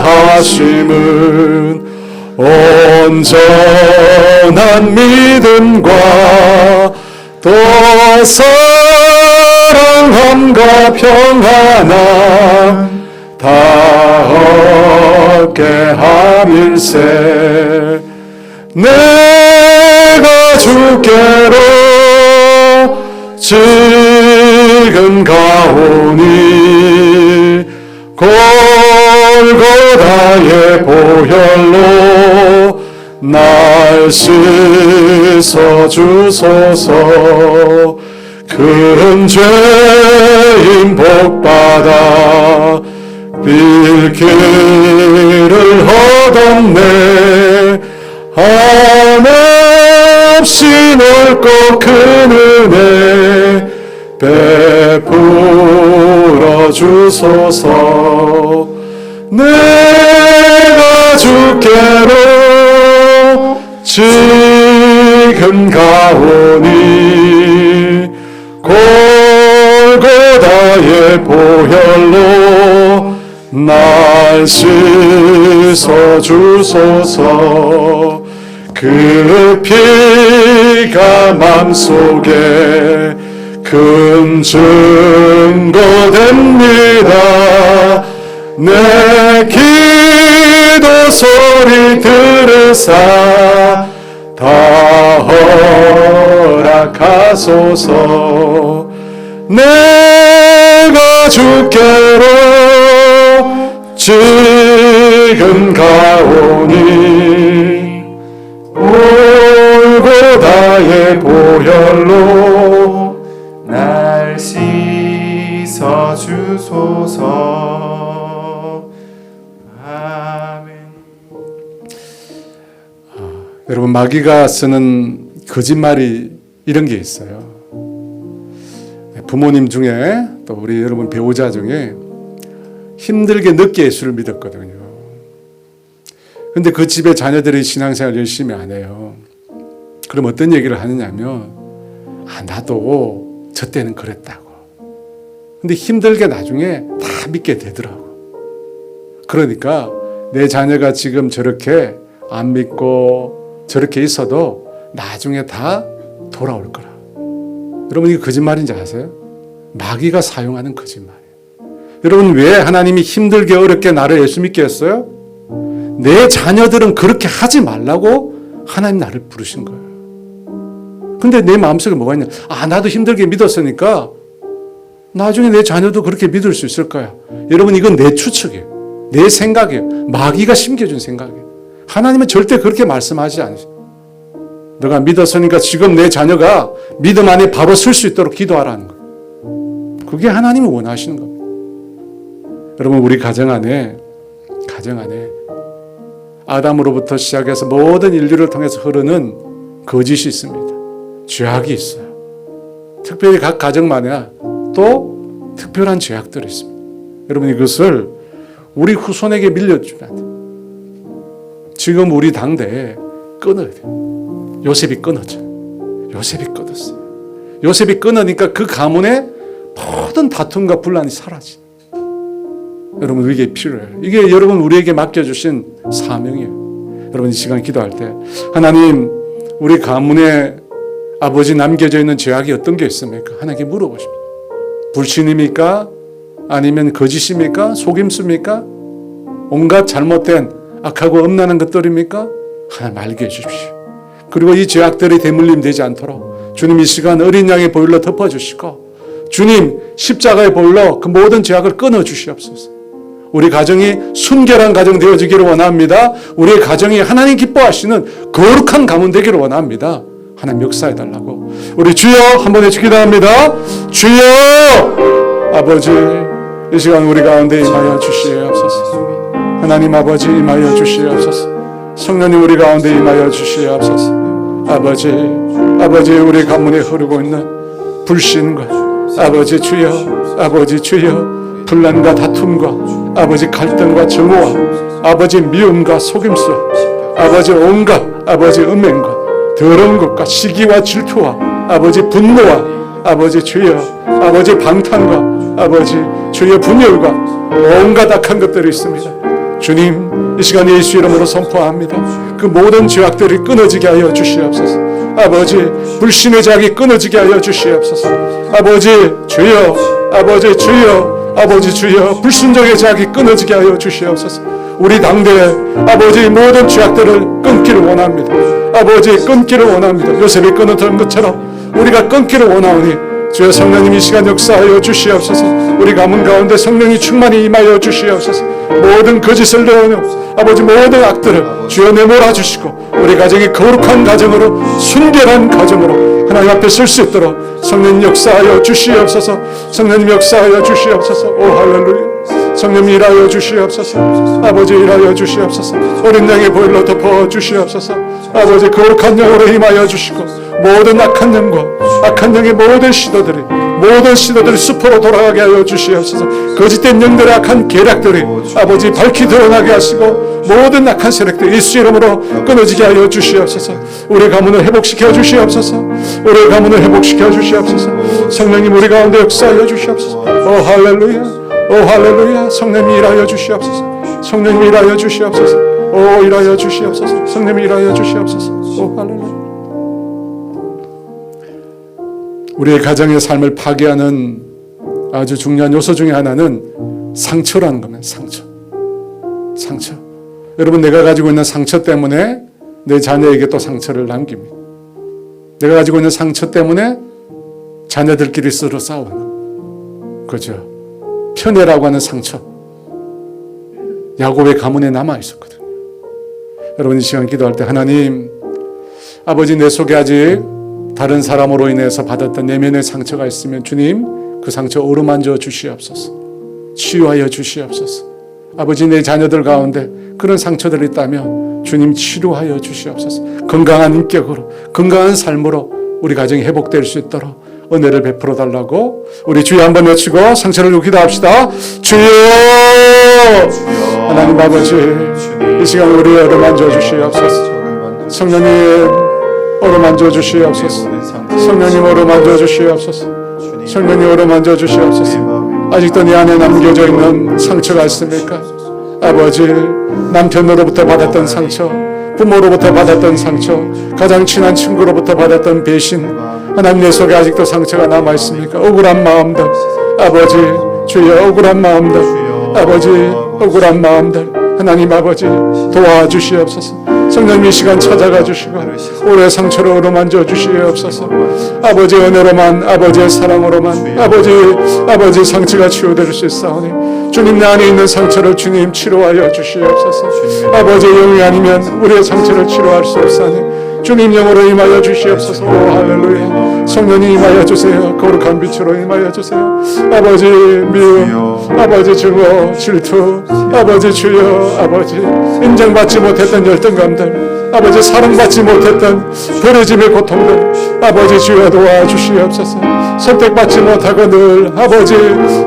Speaker 1: 하심은 온전한 믿음과 또 사랑함과 평안함 다 얻게 함일세. 내가 주께로 지금 가오니 골고다의 보혈로 날 씻어주소서. 큰 죄인 복받아 빌기를 얻었네. 한없이 넓고 큰 은혜 베풀어 주소서. 내가 주께로 지금 가오니 골고다의 보혈로 날 씻어주소서. 그 피가 맘속에 큰 증거됩니다. 내 기도 소리 들으사 다 허락하소서. 내가 주께로 지금 가오니 골고다의 보혈로
Speaker 2: 날 씻어주소서. 아멘.
Speaker 1: 여러분, 마귀가 쓰는 거짓말이 이런 게 있어요. 부모님 중에 또 우리 여러분 배우자 중에 힘들게 늦게 예수를 믿었거든요. 근데 그 집에 자녀들이 신앙생활 열심히 안 해요. 그럼 어떤 얘기를 하느냐면, 나도 저 때는 그랬다고. 근데 힘들게 나중에 다 믿게 되더라고. 그러니까 내 자녀가 지금 저렇게 안 믿고 저렇게 있어도 나중에 다 돌아올 거라. 여러분, 이게 거짓말인지 아세요? 마귀가 사용하는 거짓말이에요. 여러분, 왜 하나님이 힘들게 어렵게 나를 예수 믿게 했어요? 내 자녀들은 그렇게 하지 말라고 하나님 나를 부르신 거예요. 근데 내 마음속에 뭐가 있냐? 나도 힘들게 믿었으니까 나중에 내 자녀도 그렇게 믿을 수 있을 거야. 여러분, 이건 내 추측이에요. 내 생각이에요. 마귀가 심겨준 생각이에요. 하나님은 절대 그렇게 말씀하지 않으세요. 너가 믿었으니까 지금 내 자녀가 믿음 안에 바로 설 수 있도록 기도하라는 거예요. 그게 하나님이 원하시는 겁니다. 여러분, 우리 가정 안에 아담으로부터 시작해서 모든 인류를 통해서 흐르는 거짓이 있습니다. 죄악이 있어요. 특별히 각 가정마다 또 특별한 죄악들이 있습니다. 여러분, 이것을 우리 후손에게 밀려주면 안 돼요. 지금 우리 당대에 끊어야 돼요. 요셉이 끊었죠. 요셉이 끊었어요. 요셉이 끊으니까 그 가문에 모든 다툼과 분란이 사라지. 여러분, 이게 필요해요. 이게 여러분 우리에게 맡겨주신 사명이에요. 여러분, 이 시간 기도할 때 하나님, 우리 가문에 아버지 남겨져 있는 죄악이 어떤 게 있습니까? 하나님께 물어보십니다. 불신입니까? 아니면 거짓입니까? 속임수입니까? 온갖 잘못된 악하고 음란한 것들입니까? 하나님 알게 해주십시오. 그리고 이 죄악들이 대물림 되지 않도록 주님 이 시간 어린 양의 보혈로 덮어주시고 주님 십자가의 볼로 그 모든 죄악을 끊어 주시옵소서. 우리 가정이 순결한 가정 되어지기를 원합니다. 우리의 가정이 하나님 기뻐하시는 거룩한 가문 되기를 원합니다. 하나님 역사해달라고 우리 주여 한번 외치 기도합니다. 주여 아버지, 이 시간 우리 가운데 임하여 주시옵소서. 하나님 아버지 임하여 주시옵소서. 성령님 우리 가운데 임하여 주시옵소서. 아버지 우리 가문에 흐르고 있는 불신과 아버지 주여, 아버지 주여, 분란과 다툼과 아버지 갈등과 증오와 아버지 미움과 속임수와 아버지 온갖 아버지 음행과 더러운 것과 시기와 질투와 아버지 분노와 아버지 주여, 아버지 방탕과 아버지 주여 분열과 온갖 악한 것들이 있습니다. 주님, 이 시간 예수 이름으로 선포합니다. 그 모든 죄악들이 끊어지게 하여 주시옵소서. 아버지 불신의 죄악이 끊어지게 하여 주시옵소서. 아버지 주여, 아버지 주여, 아버지 주여, 불순종의 죄악이 끊어지게 하여 주시옵소서. 우리 당대에 아버지 모든 죄악들을 끊기를 원합니다. 아버지 끊기를 원합니다. 요셉이 끊었던 것처럼 우리가 끊기를 원하오니 주여 성령님 이 시간 역사하여 주시옵소서. 우리 가문 가운데 성령이 충만히 임하여 주시옵소서. 모든 거짓을 내어놓은 아버지 모든 악들을 주여 내몰아 주시고 우리 가정이 거룩한 가정으로 순결한 가정으로 하나님 앞에 설 수 있도록 성령님 역사하여 주시옵소서. 성령님 역사하여 주시옵소서. 오 할렐루야. 성령님 일하여 주시옵소서. 아버지 일하여 주시옵소서. 어린 양의 보혈로 덮어 주시옵소서. 아버지 거룩한 영으로 임하여 주시고 모든 악한 영과 악한 영의 모든 시도들이 수포로 돌아가게 하여 주시옵소서. 거짓된 영들의 악한 계략들이 아버지 밝히 드러나게 하시고 모든 악한 세력들이 예수 이름으로 끊어지게 하여 주시옵소서. 우리 가문을 회복시켜 주시옵소서. 우리 가문을 회복시켜 주시옵소서. 성령님 우리 가운데 역사하여 주시옵소서. 오 할렐루야. 오 할렐루야. 성령님 일하여 주시옵소서. 성령님 일하여 주시옵소서. 오 일하여 주시옵소서. 성령님 일하여 주시옵소서. 오 할렐루야. 우리의 가정의 삶을 파괴하는 아주 중요한 요소 중에 하나는 상처라는 겁니다. 상처. 여러분, 내가 가지고 있는 상처 때문에 내 자녀에게 또 상처를 남깁니다. 내가 가지고 있는 상처 때문에 자녀들끼리 서로 싸우는 거죠. 편애라고 하는 상처, 야곱의 가문에 남아 있었거든요. 여러분, 이 시간 기도할 때 하나님, 아버지 내 속에 아직 다른 사람으로 인해서 받았던 내면의 상처가 있으면 주님 그 상처 어루만져 주시옵소서. 치유하여 주시옵소서. 아버지 내 자녀들 가운데 그런 상처들이 있다면 주님 치료하여 주시옵소서. 건강한 인격으로 건강한 삶으로 우리 가정이 회복될 수 있도록 은혜를 베풀어 달라고 우리 주여 한번 외치고 상처를 놓고 기도합시다. 주여, 하나님 아버지 이 시간 우리 어루만져 주시옵소서. 성령님 어루만져 주시옵소서. 성령님 어루만져 주시옵소서. 성령님 어루만져 주시옵소서. 아직도 내 안에 남겨져 있는 상처가 있습니까? 아버지, 남편으로부터 받았던 상처, 부모로부터 받았던 상처, 가장 친한 친구로부터 받았던 배신, 하나님 내 속에 아직도 상처가 남아 있습니까? 억울한 마음들, 아버지 주여, 억울한 마음들, 아버지 억울한 마음들, 하나님 아버지 도와주시옵소서. 성령님 이 시간 찾아가 주시고 올해 상처를 어루만져 주시옵소서. 아버지 은혜로만, 아버지의 사랑으로만 아버지 상처가 치유될 수 있사오니 주님 내 안에 있는 상처를 주님 치료하여 주시옵소서. 아버지 영이 아니면 우리의 상처를 치료할 수 없사니 주님 영으로 임하여 주시옵소서. 오 할렐루야. 성령님 임하여 주세요. 거룩한 빛으로 임하여 주세요. 아버지 미움, 아버지 증오, 질투, 아버지 주여, 아버지 인정받지 못했던 열등감들, 아버지 사랑받지 못했던 버려짐의 고통들, 아버지 주여 도와주시옵소서. 선택받지 못하고 늘 아버지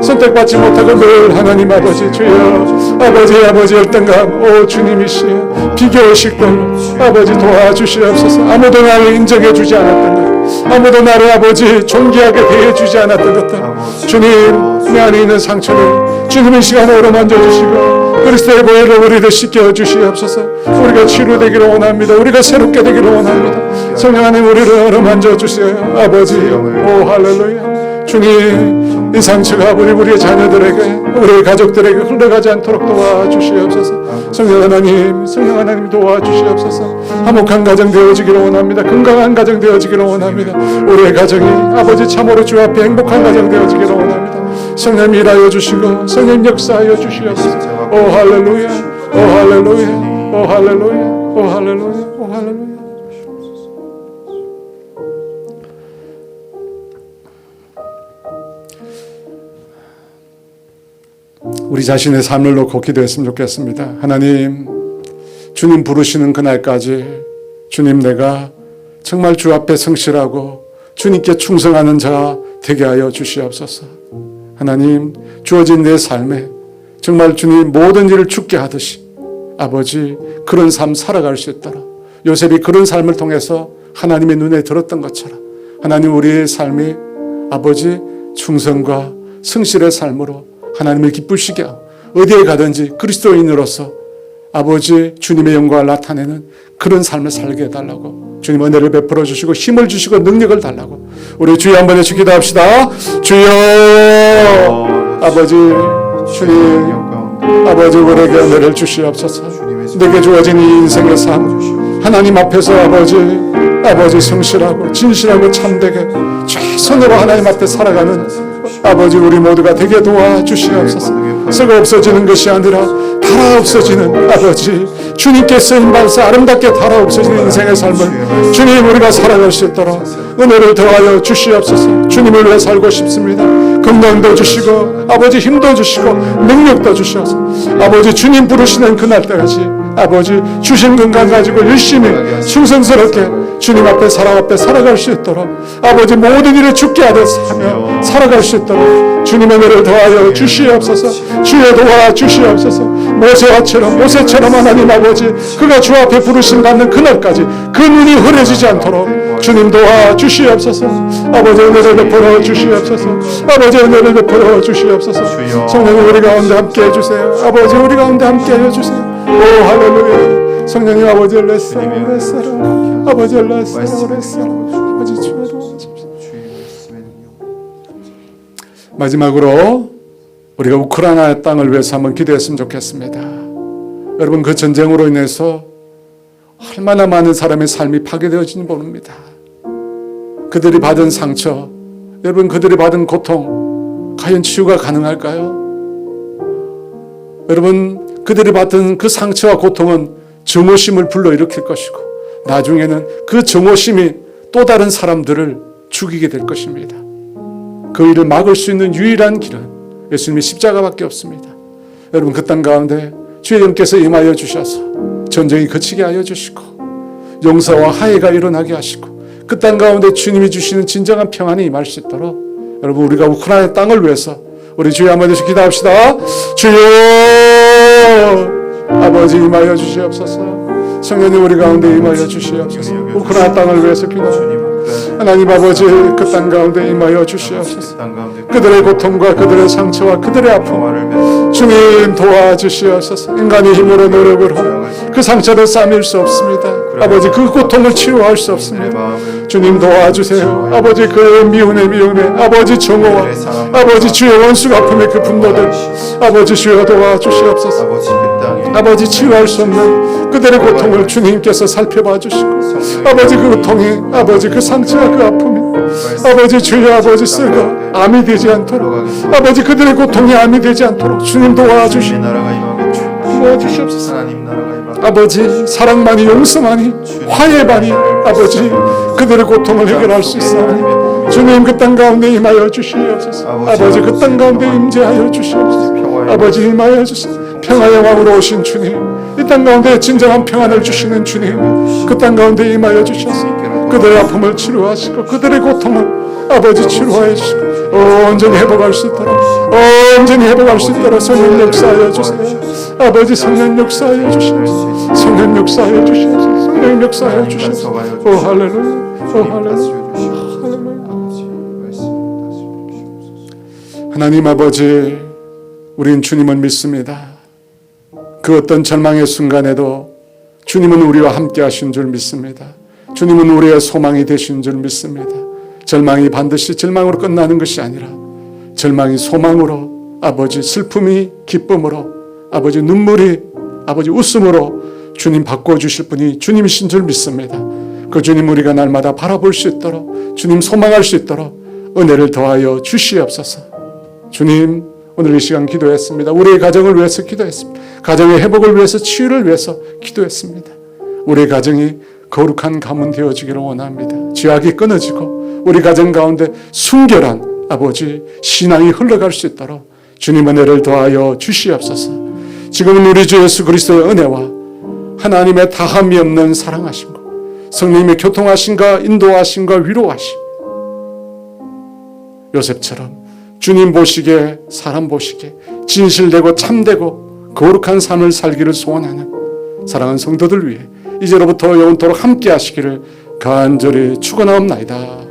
Speaker 1: 선택받지 못하고 늘 하나님 아버지 주여, 아버지 열등감, 오 주님이시여, 비교의식들 아버지 도와주시옵소서. 아무도 나를 인정해주지 않았던 것, 아무도 나를 아버지 존귀하게 대해주지 않았던 것들, 주님 내 안에 있는 상처를 주님의 시간에 어루만져 주시고 그리스도의 보혈로 우리를 씻겨 주시옵소서. 우리가 치료되기를 원합니다. 우리가 새롭게 되기를 원합니다. 성령 하나님 우리를 어루만져 주세요. 아버지, 오 할렐루야. 주님, 이 상처가 우리의 자녀들에게, 우리의 가족들에게 흘러가지 않도록 도와주시옵소서. 성령 하나님 도와주시옵소서. 화목한 가정 되어지기를 원합니다. 건강한 가정 되어지기를 원합니다. 우리의 가정이 아버지 참으로 주 앞에 행복한 가정 되어지기를 원합니다. 성령 일하여 주시고 성령 역사하여 주시옵소서. 오 할렐루야, 오 할렐루야, 오 할렐루야, 오 할렐루야, 오 할렐루야. 우리 자신의 삶을 놓고 기도했으면 좋겠습니다. 하나님, 주님 부르시는 그날까지 주님, 내가 정말 주 앞에 성실하고 주님께 충성하는 자 되게 하여 주시옵소서. 하나님, 주어진 내 삶에 정말 주님 모든 일을 죽게 하듯이 아버지 그런 삶 살아갈 수 있도록, 요셉이 그런 삶을 통해서 하나님의 눈에 들었던 것처럼 하나님, 우리의 삶이 아버지 충성과 성실의 삶으로 하나님을 기쁘시게 하고 어디에 가든지 그리스도인으로서 아버지 주님의 영광을 나타내는 그런 삶을 살게 해달라고 주님 은혜를 베풀어 주시고 힘을 주시고 능력을 달라고 우리 주여 한번 해서 기도합시다. 주여, 아버지 주님, 아버지 우리에게 은혜를 주시옵소서. 내게 주어진 이 인생의 삶 하나님 앞에서 아버지 성실하고 진실하고 참되게 최선으로 하나님 앞에 살아가는 아버지 우리 모두가 되게 도와주시옵소서. 썩어 없어지는 것이 아니라 달아 없어지는 아버지 주님께 쓰임 받아서 아름답게 달아 없어지는 인생의 삶을 주님 우리가 살아갈 수 있도록 은혜를 더하여 주시옵소서. 주님을 위해 살고 싶습니다. 건강도 주시고 아버지 힘도 주시고 능력도 주셔서 아버지 주님 부르시는 그날 때까지 아버지 주신 건강 가지고 열심히 충성스럽게 주님 앞에 살아갈 수 있도록 아버지 모든 일을 죽게 하듯 하며 살아갈 수 있도록 주님의 은혜를 더하여 주시옵소서. 주여 도와주시옵소서. 모세처럼 하나님 아버지 그가 주 앞에 부르심 받는 그날까지 그 눈이 흐려지지 않도록 주님 도와주시옵소서. 아버지 은혜를 베풀어 주시옵소서. 아버지 은혜를 베풀어 주시옵소서. 성령님 우리 가운데 함께 해주세요. 아버지 우리 가운데 함께 해주세요. 오 할렐루야. 성령님 아버지 레스라 아버지 레스라 아버지 주여 도와주십시오. 마지막으로 우리가 우크라이나 땅을 위해서 한번 기도했으면 좋겠습니다. 여러분, 그 전쟁으로 인해서 얼마나 많은 사람의 삶이 파괴되어지는지 모릅니다. 그들이 받은 상처, 여러분 그들이 받은 고통 과연 치유가 가능할까요? 여러분, 그들이 받은 그 상처와 고통은 증오심을 불러일으킬 것이고 나중에는 그 증오심이 또 다른 사람들을 죽이게 될 것입니다. 그 일을 막을 수 있는 유일한 길은 예수님의 십자가밖에 없습니다. 여러분, 그 땅 가운데 주의 영께서 임하여 주셔서 전쟁이 그치게 하여 주시고 용서와 화해가 일어나게 하시고 그 땅 가운데 주님이 주시는 진정한 평안이 임할 수 있도록 여러분, 우리가 우크라이나 땅을 위해서 우리 주여 한번 해서 기도합시다. 주여 아버지 임하여 주시옵소서. 성령님 우리 가운데 임하여 주시옵소서. 우크라이나 땅을 위해서 기도합니다. 하나님 아버지 그 땅 가운데 임하여 주시옵소서. 그들의 고통과 그들의 상처와 그들의 아픔 주님 도와주시옵소서. 인간의 힘으로 노력을 그 상처를 싸맬 수 없습니다. 아버지 그 고통을 치유할 수 없습니다. 주님 도와주세요. 아버지 그 미움의 아버지 정오와 아버지 주의 원수가 아픔의 그 분노들 아버지 주여 도와주시옵소서. 아버지 치유할 수 없는 그들의 고통을 주님께서 살펴봐 주시고 아버지 그 고통이 아버지 그 상처와 그 아픔이 아버지 주여 아버지 쓰가 암이 되지 않도록 아버지 그들의 고통이 암이 되지 않도록 주님 도와주시옵소서. 아버지 사랑만이 용서만이 화해만이 아버지 그들의 고통을 해결할 수 있사오니 주님 그 땅 가운데 임하여 주시옵소서. 아버지 그 땅 가운데 임재하여 주시옵소서. 아버지 임하여 주시옵소서. 평화의 왕으로 오신 주님, 이 땅 가운데 진정한 평안을 주시는 주님, 그 땅 가운데 임하여 주셔서 그들의 아픔을 치료하시고 그들의 고통을 아버지 치료하여 주시고 온전히 회복할 수 있도록 온전히 회복할 수 있도록 성령 역사하여 주세요. 아버지 성령 역사하여 주시옵소서. 성령 역사하여 주시옵소서. 성령 역사하여 주시옵소서. 오 할렐루야. 오 할렐루야. 하나님 아버지, 우린 주님을 믿습니다. 그 어떤 절망의 순간에도 주님은 우리와 함께 하신 줄 믿습니다. 주님은 우리의 소망이 되신 줄 믿습니다. 절망이 반드시 절망으로 끝나는 것이 아니라 절망이 소망으로, 아버지 슬픔이 기쁨으로, 아버지 눈물이 아버지 웃음으로 주님 바꿔주실 분이 주님이신 줄 믿습니다. 그 주님 우리가 날마다 바라볼 수 있도록, 주님 소망할 수 있도록 은혜를 더하여 주시옵소서. 주님, 오늘 이 시간 기도했습니다. 우리의 가정을 위해서 기도했습니다. 가정의 회복을 위해서, 치유를 위해서 기도했습니다. 우리의 가정이 거룩한 가문 되어지기를 원합니다. 죄악이 끊어지고 우리 가정 가운데 순결한 아버지 신앙이 흘러갈 수 있도록 주님 은혜를 더하여 주시옵소서. 지금은 우리 주 예수 그리스도의 은혜와 하나님의 다함이 없는 사랑하심과 성령님의 교통하심과 인도하심과 위로하심, 요셉처럼 주님 보시기에, 사람 보시기에 진실되고 참되고 거룩한 삶을 살기를 소원하는 사랑하는 성도들 위해 이제로부터 영원토록 함께 하시기를 간절히 축원하옵나이다.